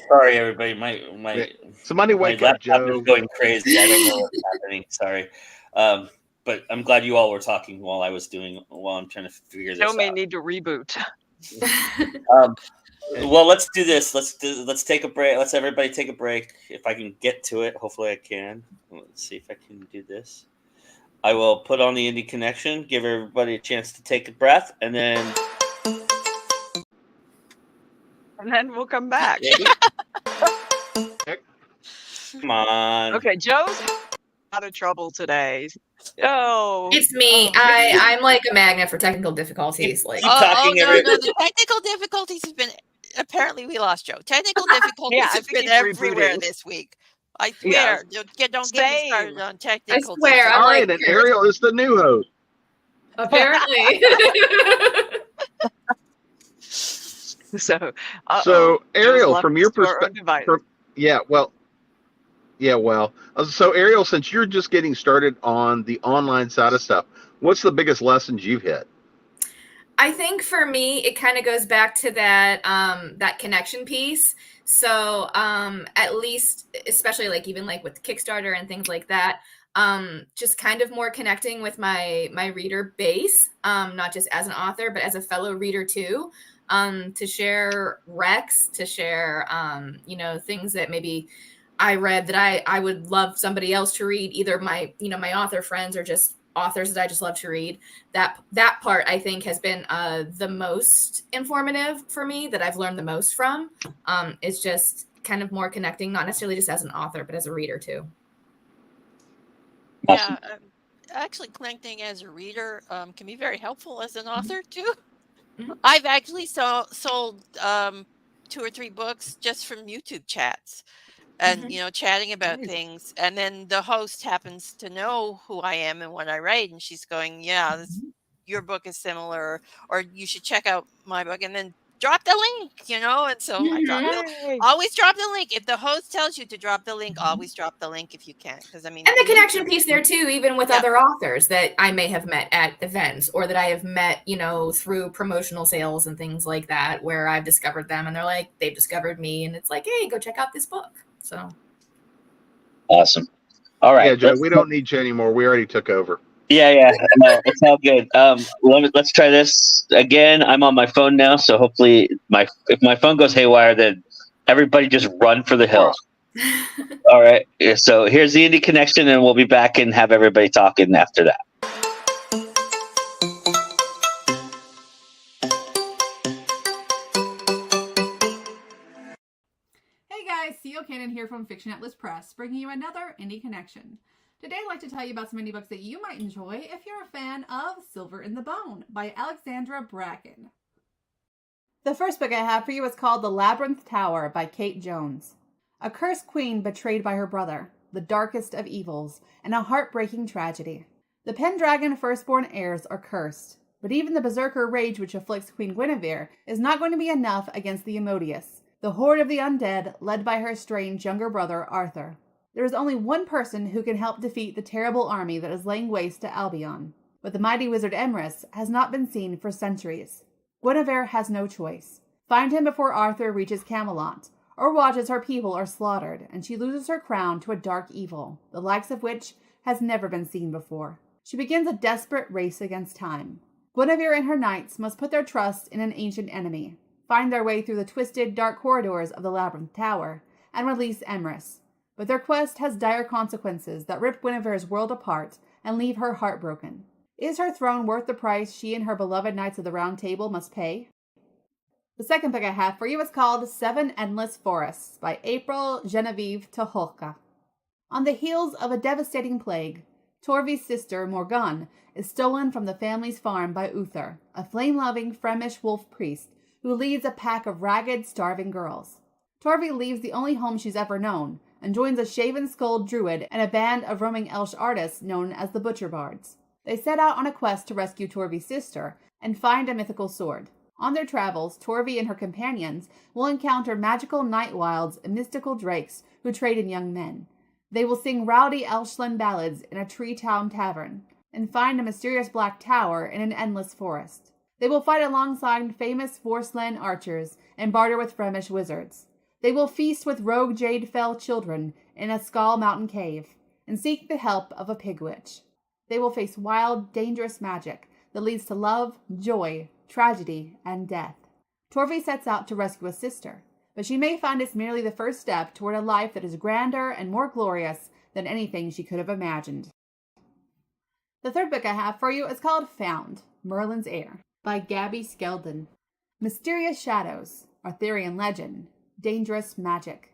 A: Sorry, everybody. My
C: somebody wake
A: my
C: up,
A: laptop
C: Joe.
A: is going crazy. I don't know what's happening. Sorry, but I'm glad you all were talking while I'm trying to figure this out.
D: Joe may need to reboot.
A: Well, let's do this. Let's take a break. Let's everybody take a break. If I can get to it, hopefully I can. Let's see if I can do this. I will put on the Indie Connection, give everybody a chance to take a breath, and then
D: we'll come back.
A: Come on.
D: Okay, Joe's out of trouble today. Oh,
B: it's me. I'm like a magnet for technical difficulties.
E: No, the technical difficulties have been. Apparently, we lost Joe. Technical difficulties have been everywhere this week. I swear. Don't get me started on technical.
B: I swear.
C: All right, and Ariel is the new host.
B: Apparently.
C: So Ariel, from your perspective, so Ariel, since you're just getting started on the online side of stuff, what's the biggest lessons you've hit?
B: I think for me, it kind of goes back to that connection piece. So at least, especially like even like with Kickstarter and things like that, just kind of more connecting with my reader base, not just as an author, but as a fellow reader too, to share recs, to share, things that maybe I read that I would love somebody else to read, either my author friends or just authors that I just love to read. That part I think has been the most informative for me, that I've learned the most from, is just kind of more connecting, not necessarily just as an author, but as a reader too.
E: Yeah, actually connecting as a reader can be very helpful as an author too.
B: Mhm.
E: I've actually sold 2 or 3 books just from YouTube chats and, chatting about
D: Nice.
E: things. And then the host happens to know who I am and what I write. And she's going, yeah, your book is similar, or you should check out my book, and then drop the link, And so I
D: Yay.
E: always drop the link. If the host tells you to drop the link, always drop the link if you can. Because I mean,
B: And the connection piece there too, even with
E: Yeah.
B: other authors that I may have met at events, or that I have met, through promotional sales and things like that, where I've discovered them and they've discovered me, and it's like, hey, go check out this book. So
A: Awesome. All right.
C: Yeah, Joe, we don't need you anymore. We already took over.
A: Yeah. No, it's all good. Let's try this again. I'm on my phone now, so hopefully if my phone goes haywire, then everybody just run for the hills. All right. So here's the Indie Connection, and we'll be back and have everybody talking after that.
F: Hey guys, C.O. Cannon here from Fiction Atlas Press, bringing you another Indie Connection. Today I'd like to tell you about some indie books that you might enjoy if you're a fan of Silver in the Bone by Alexandra Bracken. The first book I have for you is called The Labyrinth Tower by Kate Jones. A cursed queen betrayed by her brother, the darkest of evils, and a heartbreaking tragedy. The Pendragon firstborn heirs are cursed, but even the berserker rage which afflicts Queen Guinevere is not going to be enough against the Immodious, the horde of the undead led by her estranged younger brother Arthur. There is only one person who can help defeat the terrible army that is laying waste to Albion, but the mighty wizard Emrys has not been seen for centuries. Guinevere has no choice. Find him before Arthur reaches Camelot, or watch as her people are slaughtered, and she loses her crown to a dark evil, the likes of which has never been seen before. She begins a desperate race against time. Guinevere and her knights must put their trust in an ancient enemy, find their way through the twisted, dark corridors of the Labyrinth Tower, and release Emrys. But their quest has dire consequences that rip Guinevere's world apart and leave her heartbroken. Is her throne worth the price she and her beloved Knights of the Round Table must pay? The second book I have for you is called 7 Endless Forests by April Genevieve Toholka. On the heels of a devastating plague, Torvi's sister, Morgane, is stolen from the family's farm by Uther, a flame-loving Fremish wolf priest who leads a pack of ragged, starving girls. Torvi leaves the only home she's ever known and joins a shaven-skulled druid and a band of roaming Elsh artists known as the Butcher Bards. They set out on a quest to rescue Torvi's sister and find a mythical sword. On their travels, Torvi and her companions will encounter magical night wilds and mystical drakes who trade in young men. They will sing rowdy Elshland ballads in a tree-town tavern and find a mysterious black tower in an endless forest. They will fight alongside famous Forsland archers and barter with Fremish wizards. They will feast with rogue Jadefell children in a Skull Mountain cave and seek the help of a pig witch. They will face wild, dangerous magic that leads to love, joy, tragedy, and death. Torvi sets out to rescue a sister, but she may find it's merely the first step toward a life that is grander and more glorious than anything she could have imagined. The third book I have for you is called Found, Merlin's Heir by Gabby Skeldon. Mysterious shadows, Arthurian legend, dangerous magic.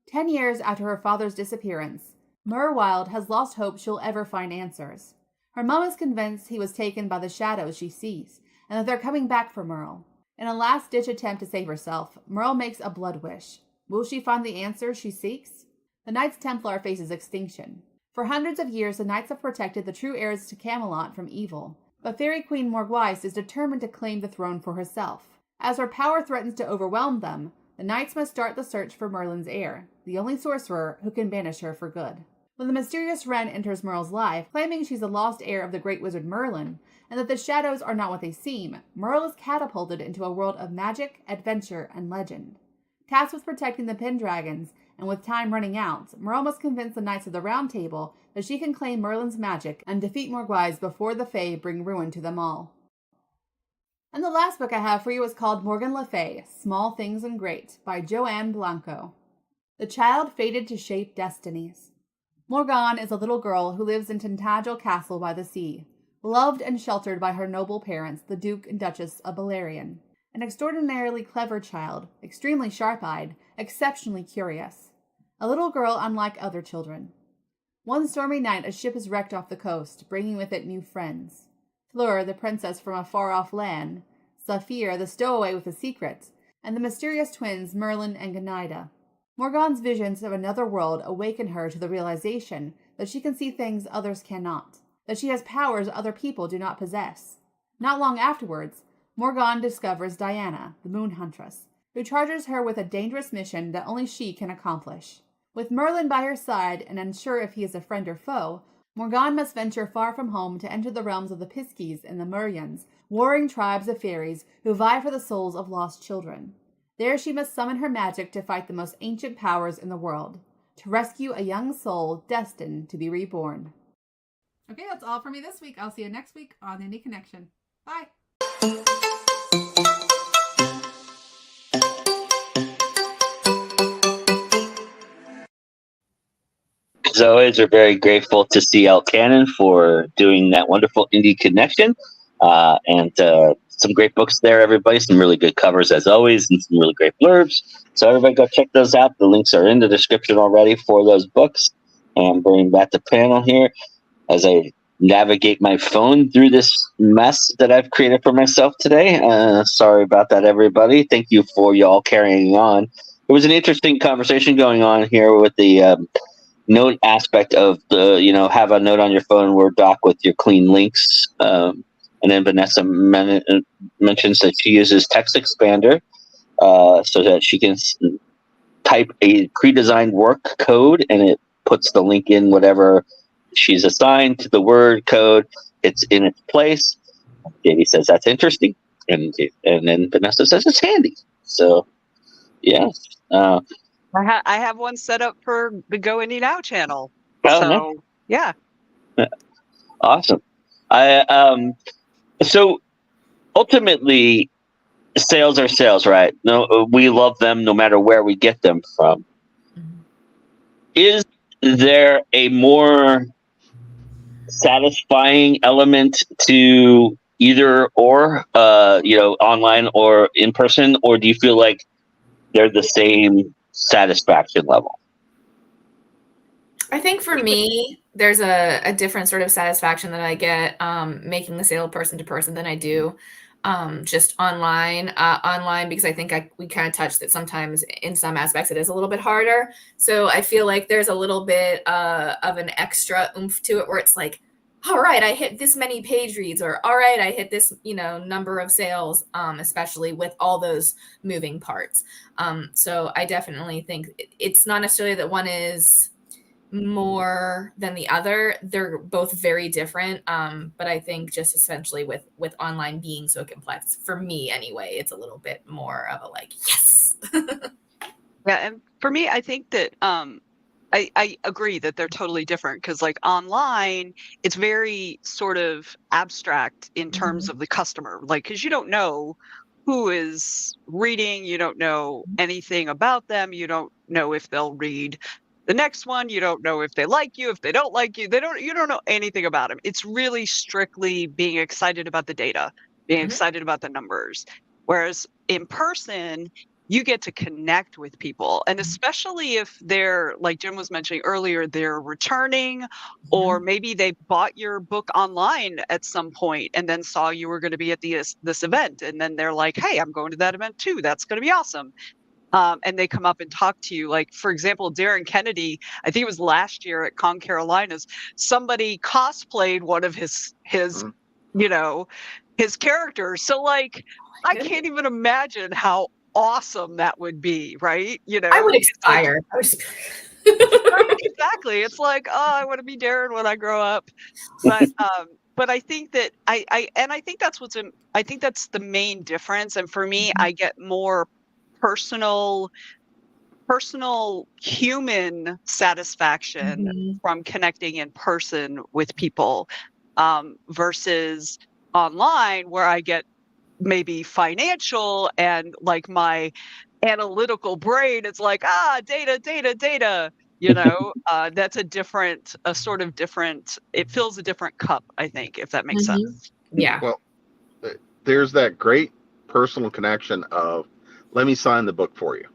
F: 10 years after her father's disappearance, Merwild has lost hope she'll ever find answers. Her mom is convinced he was taken by the shadows she sees, and that they're coming back for Merle. In a last-ditch attempt to save herself, Merle makes a blood wish. Will she find the answers she seeks? The Knights Templar faces extinction. For hundreds of years, the Knights have protected the true heirs to Camelot from evil, but Fairy Queen Morgweist is determined to claim the throne for herself. As her power threatens to overwhelm them, the Knights must start the search for Merlin's heir, the only sorcerer who can banish her for good. When the mysterious Wren enters Merle's life, claiming she's the lost heir of the great wizard Merlin, and that the shadows are not what they seem, Merle is catapulted into a world of magic, adventure, and legend. Tasked with protecting the Pendragons and with time running out, Merle must convince the Knights of the Round Table that she can claim Merlin's magic and defeat Morgwise before the Fae bring ruin to them all. And the last book I have for you is called Morgan Le Fay, Small Things and Great, by Joanne Blanco. The child fated to shape destinies. Morgane is a little girl who lives in Tintagel Castle by the sea, loved and sheltered by her noble parents, the Duke and Duchess of Balerion. An extraordinarily clever child, extremely sharp-eyed, exceptionally curious. A little girl unlike other children. One stormy night, a ship is wrecked off the coast, bringing with it new friends. Fleur, the princess from a far-off land, Saphir, the stowaway with a secret, and the mysterious twins Merlin and Ganaida. Morgane's visions of another world awaken her to the realization that she can see things others cannot, that she has powers other people do not possess. Not long afterwards, Morgane discovers Diana, the moon huntress, who charges her with a dangerous mission that only she can accomplish. With Merlin by her side and unsure if he is a friend or foe, Morgane must venture far from home to enter the realms of the Piskies and the Murians, warring tribes of fairies who vie for the souls of lost children. There she must summon her magic to fight the most ancient powers in the world, to rescue a young soul destined to be reborn. Okay, that's all for me this week. I'll see you next week on Indie Connection. Bye.
A: As always, we're very grateful to CL Cannon for doing that wonderful Indie Connection. And some great books there, everybody. Some really good covers, as always, and some really great blurbs. So everybody go check those out. The links are in the description already for those books. And bringing back the panel here as I navigate my phone through this mess that I've created for myself today. Sorry about that, everybody. Thank you for y'all carrying on. It was an interesting conversation going on here with the note aspect of the, have a note on your phone, Word doc with your clean links. And then Vanessa mentions that she uses Text Expander so that she can type a pre-designed work code and it puts the link in whatever she's assigned to the word code. It's in its place. JD says that's interesting. And then Vanessa says it's handy. So, yeah.
D: I have one set up for the Go Indie Now channel.
A: Oh,
D: so,
A: no.
D: Yeah.
A: Awesome. So ultimately, sales are sales, right? No, we love them no matter where we get them from. Is there a more satisfying element to either or, online or in person, or do you feel like they're the same satisfaction level?
B: I think for me, there's a different sort of satisfaction that I get making the sale person to person than I do just online. Online, because I think we kind of touched that sometimes in some aspects it is a little bit harder. So I feel like there's a little bit of an extra oomph to it where it's like, all right, I hit this many page reads, or all right, I hit this, number of sales, especially with all those moving parts. So I definitely think it's not necessarily that one is more than the other. They're both very different. But I think just essentially with online being so complex, for me anyway, it's a little bit more of a like, yes.
D: Yeah. And for me, I think that I agree that they're totally different because like online, it's very sort of abstract in terms of the customer, like, because you don't know who is reading, you don't know anything about them, you don't know if they'll read the next one, you don't know if they like you, if they don't like you, you don't know anything about them. It's really strictly being excited about the data, being excited about the numbers. Whereas in person, you get to connect with people. And especially if they're, like Jim was mentioning earlier, they're returning, or maybe they bought your book online at some point and then saw you were going to be at this event. And then they're like, hey, I'm going to that event too. That's going to be awesome. And they come up and talk to you. Like, for example, Darren Kennedy, I think it was last year at Con Carolinas, somebody cosplayed one of his characters. So like, I can't even imagine how awesome that would be, right?
B: I would aspire.
D: Exactly. It's like, oh, I want to be Darren when I grow up. But I think that I think that's I think that's the main difference. And for me, I get more personal personal human satisfaction
B: Mhm.
D: from connecting in person with people, versus online where I get maybe financial and like my analytical brain is like, data, that's a sort of different, it fills a different cup, I think, if that makes
B: Mhm.
D: sense.
B: Yeah.
C: Well, there's that great personal connection of, let me sign the book for you,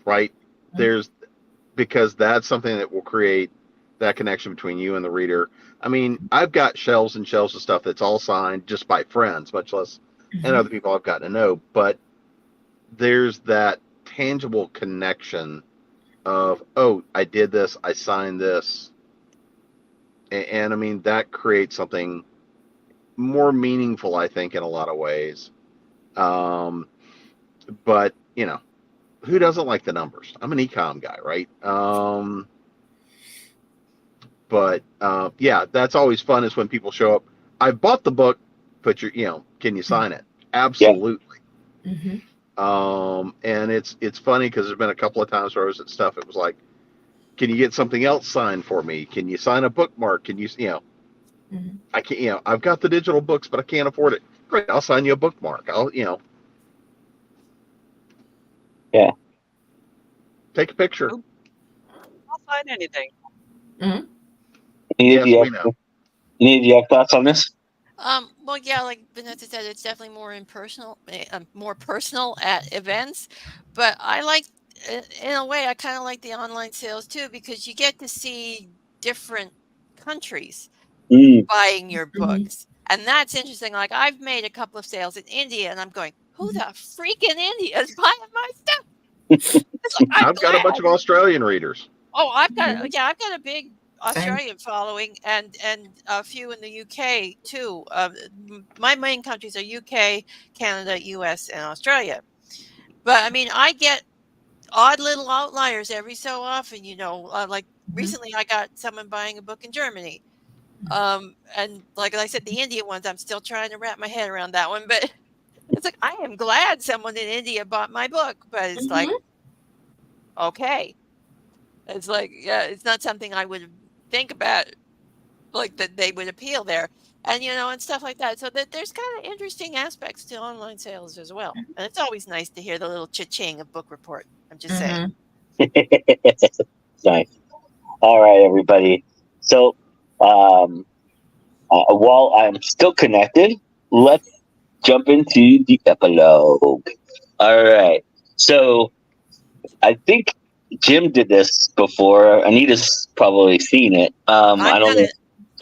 C: right? There's, because that's something that will create that connection between you and the reader. I mean, I've got shelves and shelves of stuff that's all signed just by friends, much less and other people I've gotten to know. But there's that tangible connection of, oh, I did this, I signed this, and I mean that creates something more meaningful, I think, in a lot of ways. But who doesn't like the numbers? I'm an ecom guy, right? But yeah, that's always fun, is when people show up. I bought the book, but can you sign it? Absolutely.
B: Mhm.
C: And it's funny because there's been a couple of times where I was at stuff. It was like, can you get something else signed for me? Can you sign a bookmark? Can you,
B: Mhm.
C: I can't, I've got the digital books, but I can't afford it. Great, I'll sign you a bookmark. I'll,
G: Yeah.
C: take a picture.
D: I'll sign anything.
B: Mhm.
C: Yes, we know.
G: Do you have thoughts on this?
E: Well, yeah, like Vanessa said, it's definitely more personal at events. But I like, in a way, I kind of like the online sales too, because you get to see different countries buying your
B: Mhm.
E: books, and that's interesting. Like I've made a couple of sales in India, and I'm going, who the freaking India is buying my stuff? It's like I'm
C: I've got a bunch
E: glad.
C: of Australian readers.
E: Oh, I've got
B: Mhm.
E: I've got a big
B: Same.
E: Australian following and a few in the UK too. My main countries are UK, Canada, US, and Australia. But I mean, I get odd little outliers every so often. Like
B: Mhm.
E: recently, I got someone buying a book in Germany. And like I said, the India ones, I'm still trying to wrap my head around that one. But it's like I am glad someone in India bought my book, but it's like,
B: Mhm.
E: okay. It's like, yeah, it's not something I would think about, like that they would appeal there, and stuff like that. So that there's kind of interesting aspects to online sales as well. And it's always nice to hear the little cha-ching of book report. I'm just saying.
G: Nice. All right, everybody. So, while I'm still connected, let's jump into the epilogue. All right. So, I think Jim did this before. Anita's probably seen it. I
E: I've
G: don't
E: done
G: know.
E: it.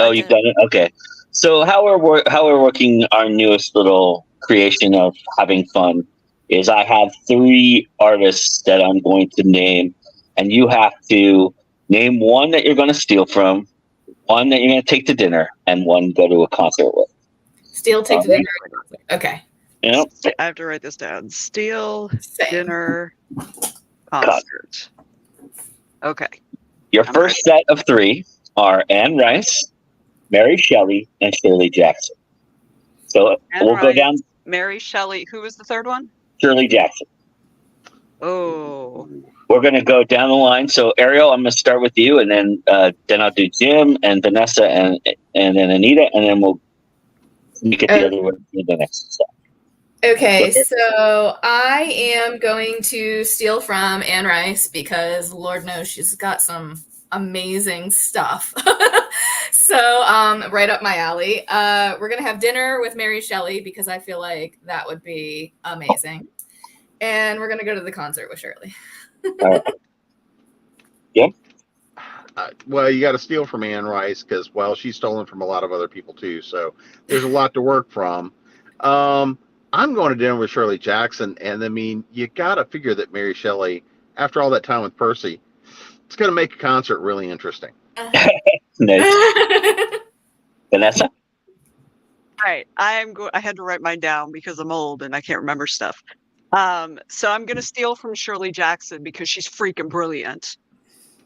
G: Oh,
E: I've
G: you've
E: done it.
G: done it. Okay. So how we're working our newest little creation of having fun is I have 3 artists that I'm going to name, and you have to name one that you're going to steal from, one that you're going to take to dinner, and one go to a concert with.
B: Still take
G: All
B: to
G: right?
B: dinner. Okay.
G: You know,
D: I have to write this down. Steal,
B: Same.
D: dinner, concert. Okay.
G: Your
D: I'm
G: first set of 3 are Anne Rice, Mary Shelley, and Shirley Jackson. So
D: Anne
G: we'll go
D: Rice,
G: down.
D: Mary Shelley. Who was the third one?
G: Shirley Jackson.
D: Oh,
G: We're going to go down the line. So Ariel, I'm going to start with you, and then I'll do Jim and Vanessa and then Anita, and then we'll make it the other way for the next step.
B: Okay, so I am going to steal from Anne Rice because Lord knows she's got some amazing stuff. So right up my alley. We're gonna have dinner with Mary Shelley because I feel like that would be amazing. And we're gonna go to the concert with Shirley.
G: Yeah.
C: Well, you got to steal from Anne Rice because, she's stolen from a lot of other people too. So there's a lot to work from. I'm going to dinner with Shirley Jackson, and I mean, you got to figure that Mary Shelley, after all that time with Percy, it's going to make a concert really interesting.
G: Nice. Vanessa?
D: all right. I had to write mine down because I'm old and I can't remember stuff. So I'm going to steal from Shirley Jackson because she's freaking brilliant.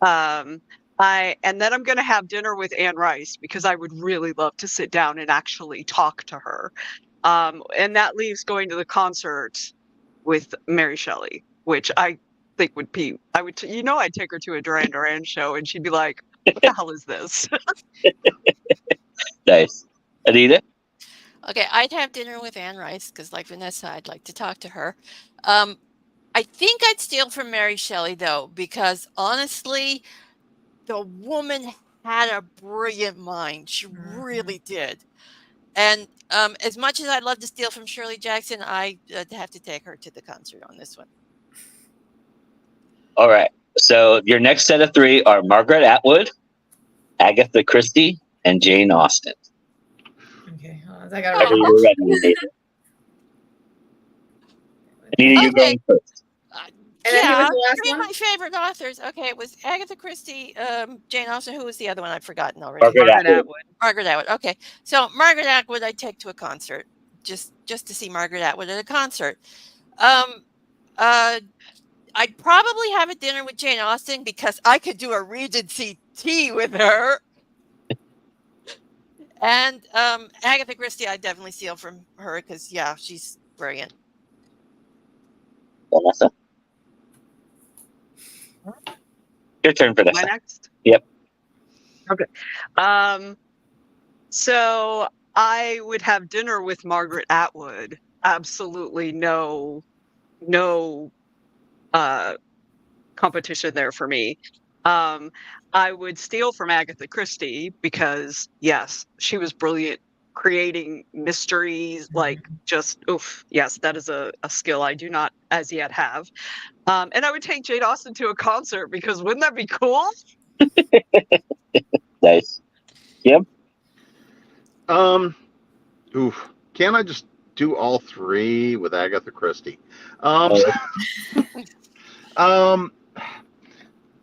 D: And then I'm going to have dinner with Anne Rice because I would really love to sit down and actually talk to her. And that leaves going to the concert with Mary Shelley, which I think would be. I'd take her to a Duran Duran show, and she'd be like, "What the hell is this?"
G: Nice. Anita?
E: Okay, I'd have dinner with Anne Rice because, like Vanessa, I'd like to talk to her. I think I'd steal from Mary Shelley, though, because honestly, the woman had a brilliant mind. She really did. And as much as I'd love to steal from Shirley Jackson, I'd have to take her to the concert on this one.
G: All right. So your next set of 3 are Margaret Atwood, Agatha Christie, and Jane Austen.
B: Okay, hold on. I got
G: Whenever you're ready, Anita. Anita, you're going first.
B: And then who was
E: Yeah,
B: the last
E: 3 of
B: one?
E: my favorite authors. Okay, it was Agatha Christie, Jane Austen. Who was the other one? I've forgotten already.
G: Margaret
D: Margaret
G: Atwood.
D: Atwood.
E: Margaret Atwood. Okay, so Margaret Atwood, I'd take to a concert just to see Margaret Atwood at a concert. I'd probably have a dinner with Jane Austen because I could do a Regency tea with her. And Agatha Christie, I'd definitely steal from her because, yeah, she's brilliant.
G: Vanessa? Your turn for this.
D: My next?
G: Yep.
D: Okay. So I would have dinner with Margaret Atwood. Absolutely no competition there for me. I would steal from Agatha Christie because, yes, she was brilliant creating mysteries, like just, oof, yes, that is a skill I do not as yet have. And I would take Jane Austen to a concert because wouldn't that be cool?
G: Nice. Yep.
C: Can I just do all 3 with Agatha Christie?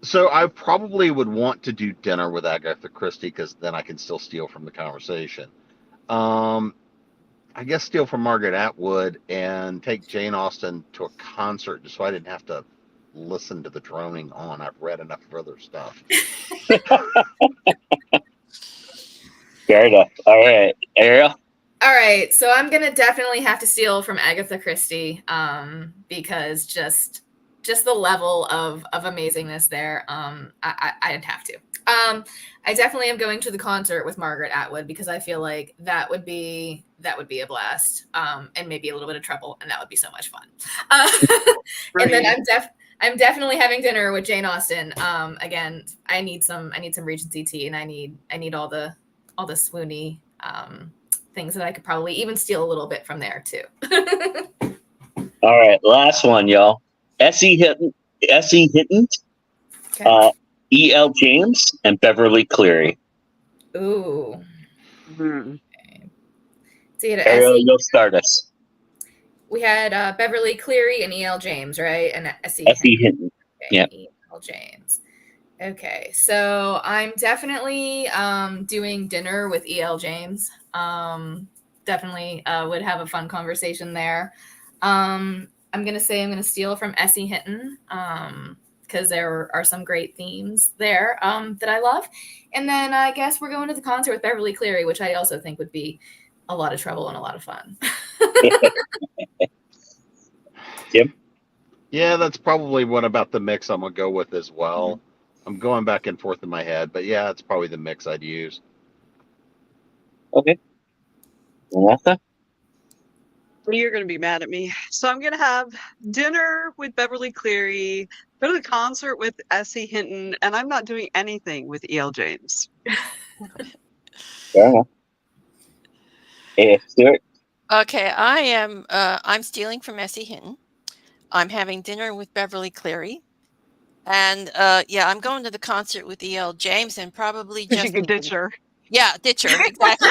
C: So I probably would want to do dinner with Agatha Christie because then I can still steal from the conversation. I guess steal from Margaret Atwood and take Jane Austen to a concert just so I didn't have to listen to the droning on. I've read enough of other stuff.
G: Fair enough. All right. Ariel?
B: All right, so I'm gonna definitely have to steal from Agatha Christie because just the level of amazingness there. I'd have to. I definitely am going to the concert with Margaret Atwood because I feel like that would be a blast, and maybe a little bit of trouble, and that would be so much fun. And then I'm definitely having dinner with Jane Austen. Again, I need some Regency tea, and I need all the swoony things that I could probably even steal a little bit from there too.
G: All right. Last one, y'all. Essie Hinton,
B: Okay.
G: E.L. James, and Beverly Cleary.
B: Ooh.
D: Mm-hmm.
B: Okay. So you had
G: Ariel,
B: Essie.
G: you'll start us.
B: We had Beverly Cleary and E.L. James, right? And Essie
G: Hinton.
B: Okay,
G: Yep.
B: E.L. James. Okay, so I'm definitely doing dinner with E.L. James. Definitely would have a fun conversation there. I'm going to steal from Essie Hinton because there are some great themes there that I love. And then I guess we're going to the concert with Beverly Cleary, which I also think would be a lot of trouble and a lot of fun.
G: Jim?
C: Yeah, that's probably what about the mix I'm going to go with as well. I'm going back and forth in my head, but yeah, it's probably the mix I'd use.
G: Okay. Vanessa?
D: You're going to be mad at me. So I'm going to have dinner with Beverly Cleary, go to the concert with Essie Hinton, and I'm not doing anything with E.L. James.
G: Fair enough. Hey, Stuart?
E: Okay, I'm stealing from Essie Hinton. I'm having dinner with Beverly Cleary. And I'm going to the concert with E.L. James and probably
D: You could ditch her.
E: Yeah, ditch her, exactly.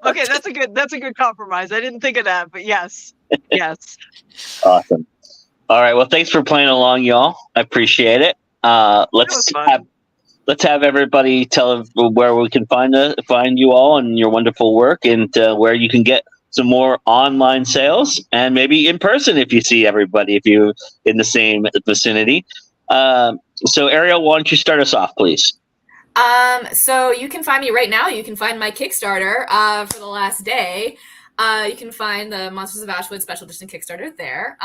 D: Okay, that's a good compromise. I didn't think of that, but yes. Yes.
G: Awesome. All right. Well, thanks for playing along, y'all. I appreciate it. Let's have everybody tell where we can find you all and your wonderful work, and where you can get some more online sales, and maybe in person if you see everybody, if you're in the same vicinity. So Ariel, why don't you start us off, please?
B: So you can find me right now. You can find my Kickstarter for the last day. You can find the Monsters of Ashwood Special Edition Kickstarter there.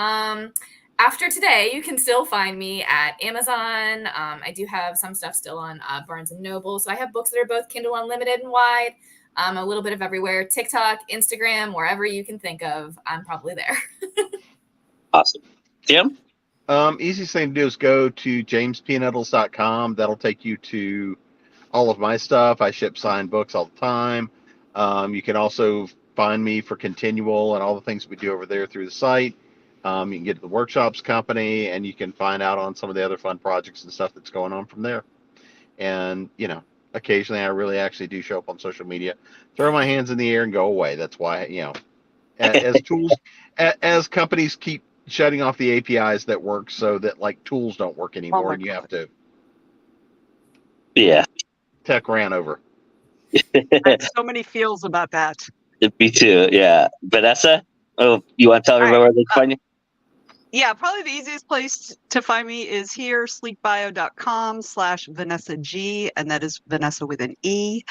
B: after today, you can still find me at Amazon. I do have some stuff still on Barnes & Noble. So I have books that are both Kindle Unlimited and wide, a little bit of everywhere. TikTok, Instagram, wherever you can think of, I'm probably there.
G: Awesome. Tim?
C: Easiest thing to do is go to jamespeanuddles.com. That'll take you to all of my stuff. I ship signed books all the time. You can also find me for Continual and all the things we do over there through the site. You can get to the workshops company, and you can find out on some of the other fun projects and stuff that's going on from there. And, you know, occasionally I really actually do show up on social media, throw my hands in the air and go away. That's why, you know, as tools, as companies keep shutting off the APIs that work so that like tools don't work anymore, and you have to tech ran over.
D: I have so many feels about that.
G: Me too, yeah. Vanessa, you want to tell everybody where they can find you?
D: Yeah, probably the easiest place to find me is here, sleekbio.com/Vanessa G, and that is Vanessa with an E.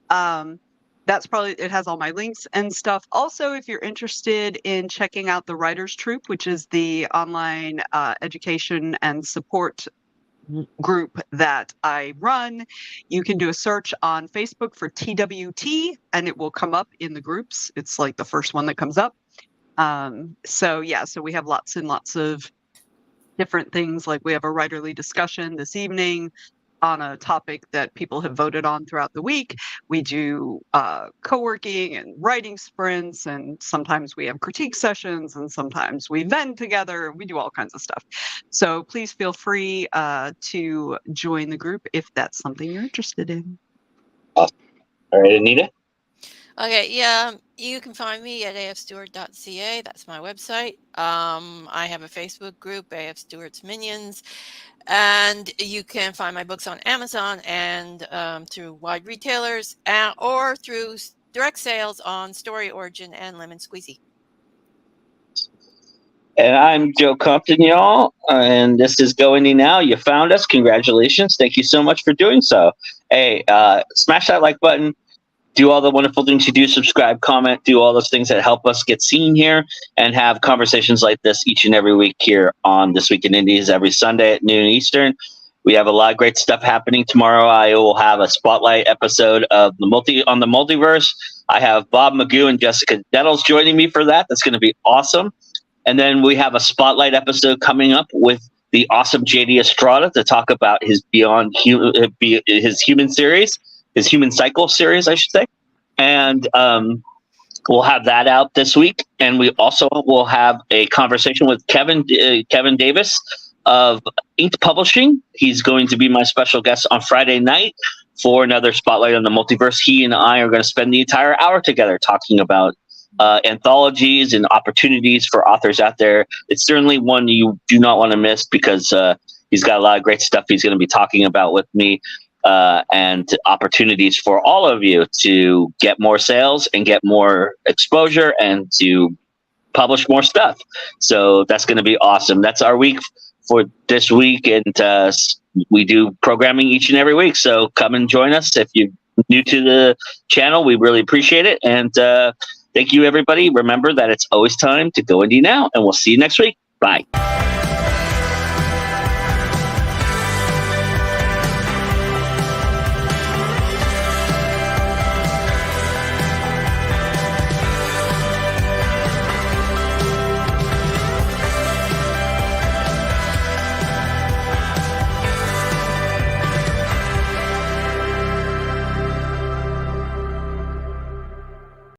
D: That's probably, it has all my links and stuff. Also, if you're interested in checking out the Writers Troop, which is the online education and support group that I run, you can do a search on Facebook for TWT and it will come up in the groups. It's like the first one that comes up. So we have lots and lots of different things. Like we have a writerly discussion this evening on a topic that people have voted on throughout the week. We do co-working and writing sprints, and sometimes we have critique sessions, and sometimes we vend together. We do all kinds of stuff. So please feel free to join the group if that's something you're interested in.
G: Awesome. All right, Anita?
E: Okay, yeah, you can find me at afstewart.ca. That's my website. I have a Facebook group, AF Stewart's Minions, and you can find my books on Amazon and through wide retailers or through direct sales on Story Origin and Lemon Squeezy.
G: And I'm Joe Compton, y'all, and this is Go Indie Now. You found us. Congratulations. Thank you so much for doing so. Hey, smash that like button. Do all the wonderful things you do, subscribe, comment, do all those things that help us get seen here and have conversations like this each and every week here on This Week in Indies every Sunday at noon Eastern. We have a lot of great stuff happening tomorrow. I will have a spotlight episode of the multiverse. I have Bob Magoo and Jessica Nettles joining me for that. That's going to be awesome. And then we have a spotlight episode coming up with the awesome JD Estrada to talk about his his human series. His Human Cycle series, I should say. And we'll have that out this week. And we also will have a conversation with Kevin Davis of Inked Publishing. He's going to be my special guest on Friday night for another Spotlight on the Multiverse. He and I are going to spend the entire hour together talking about anthologies and opportunities for authors out there. It's certainly one you do not want to miss because he's got a lot of great stuff he's going to be talking about with me. And opportunities for all of you to get more sales and get more exposure and to publish more stuff. So that's going to be awesome. That's our week for this week. And we do programming each and every week. So come and join us. If you're new to the channel, we really appreciate it. And thank you, everybody. Remember that it's always time to go indie now. And we'll see you next week. Bye.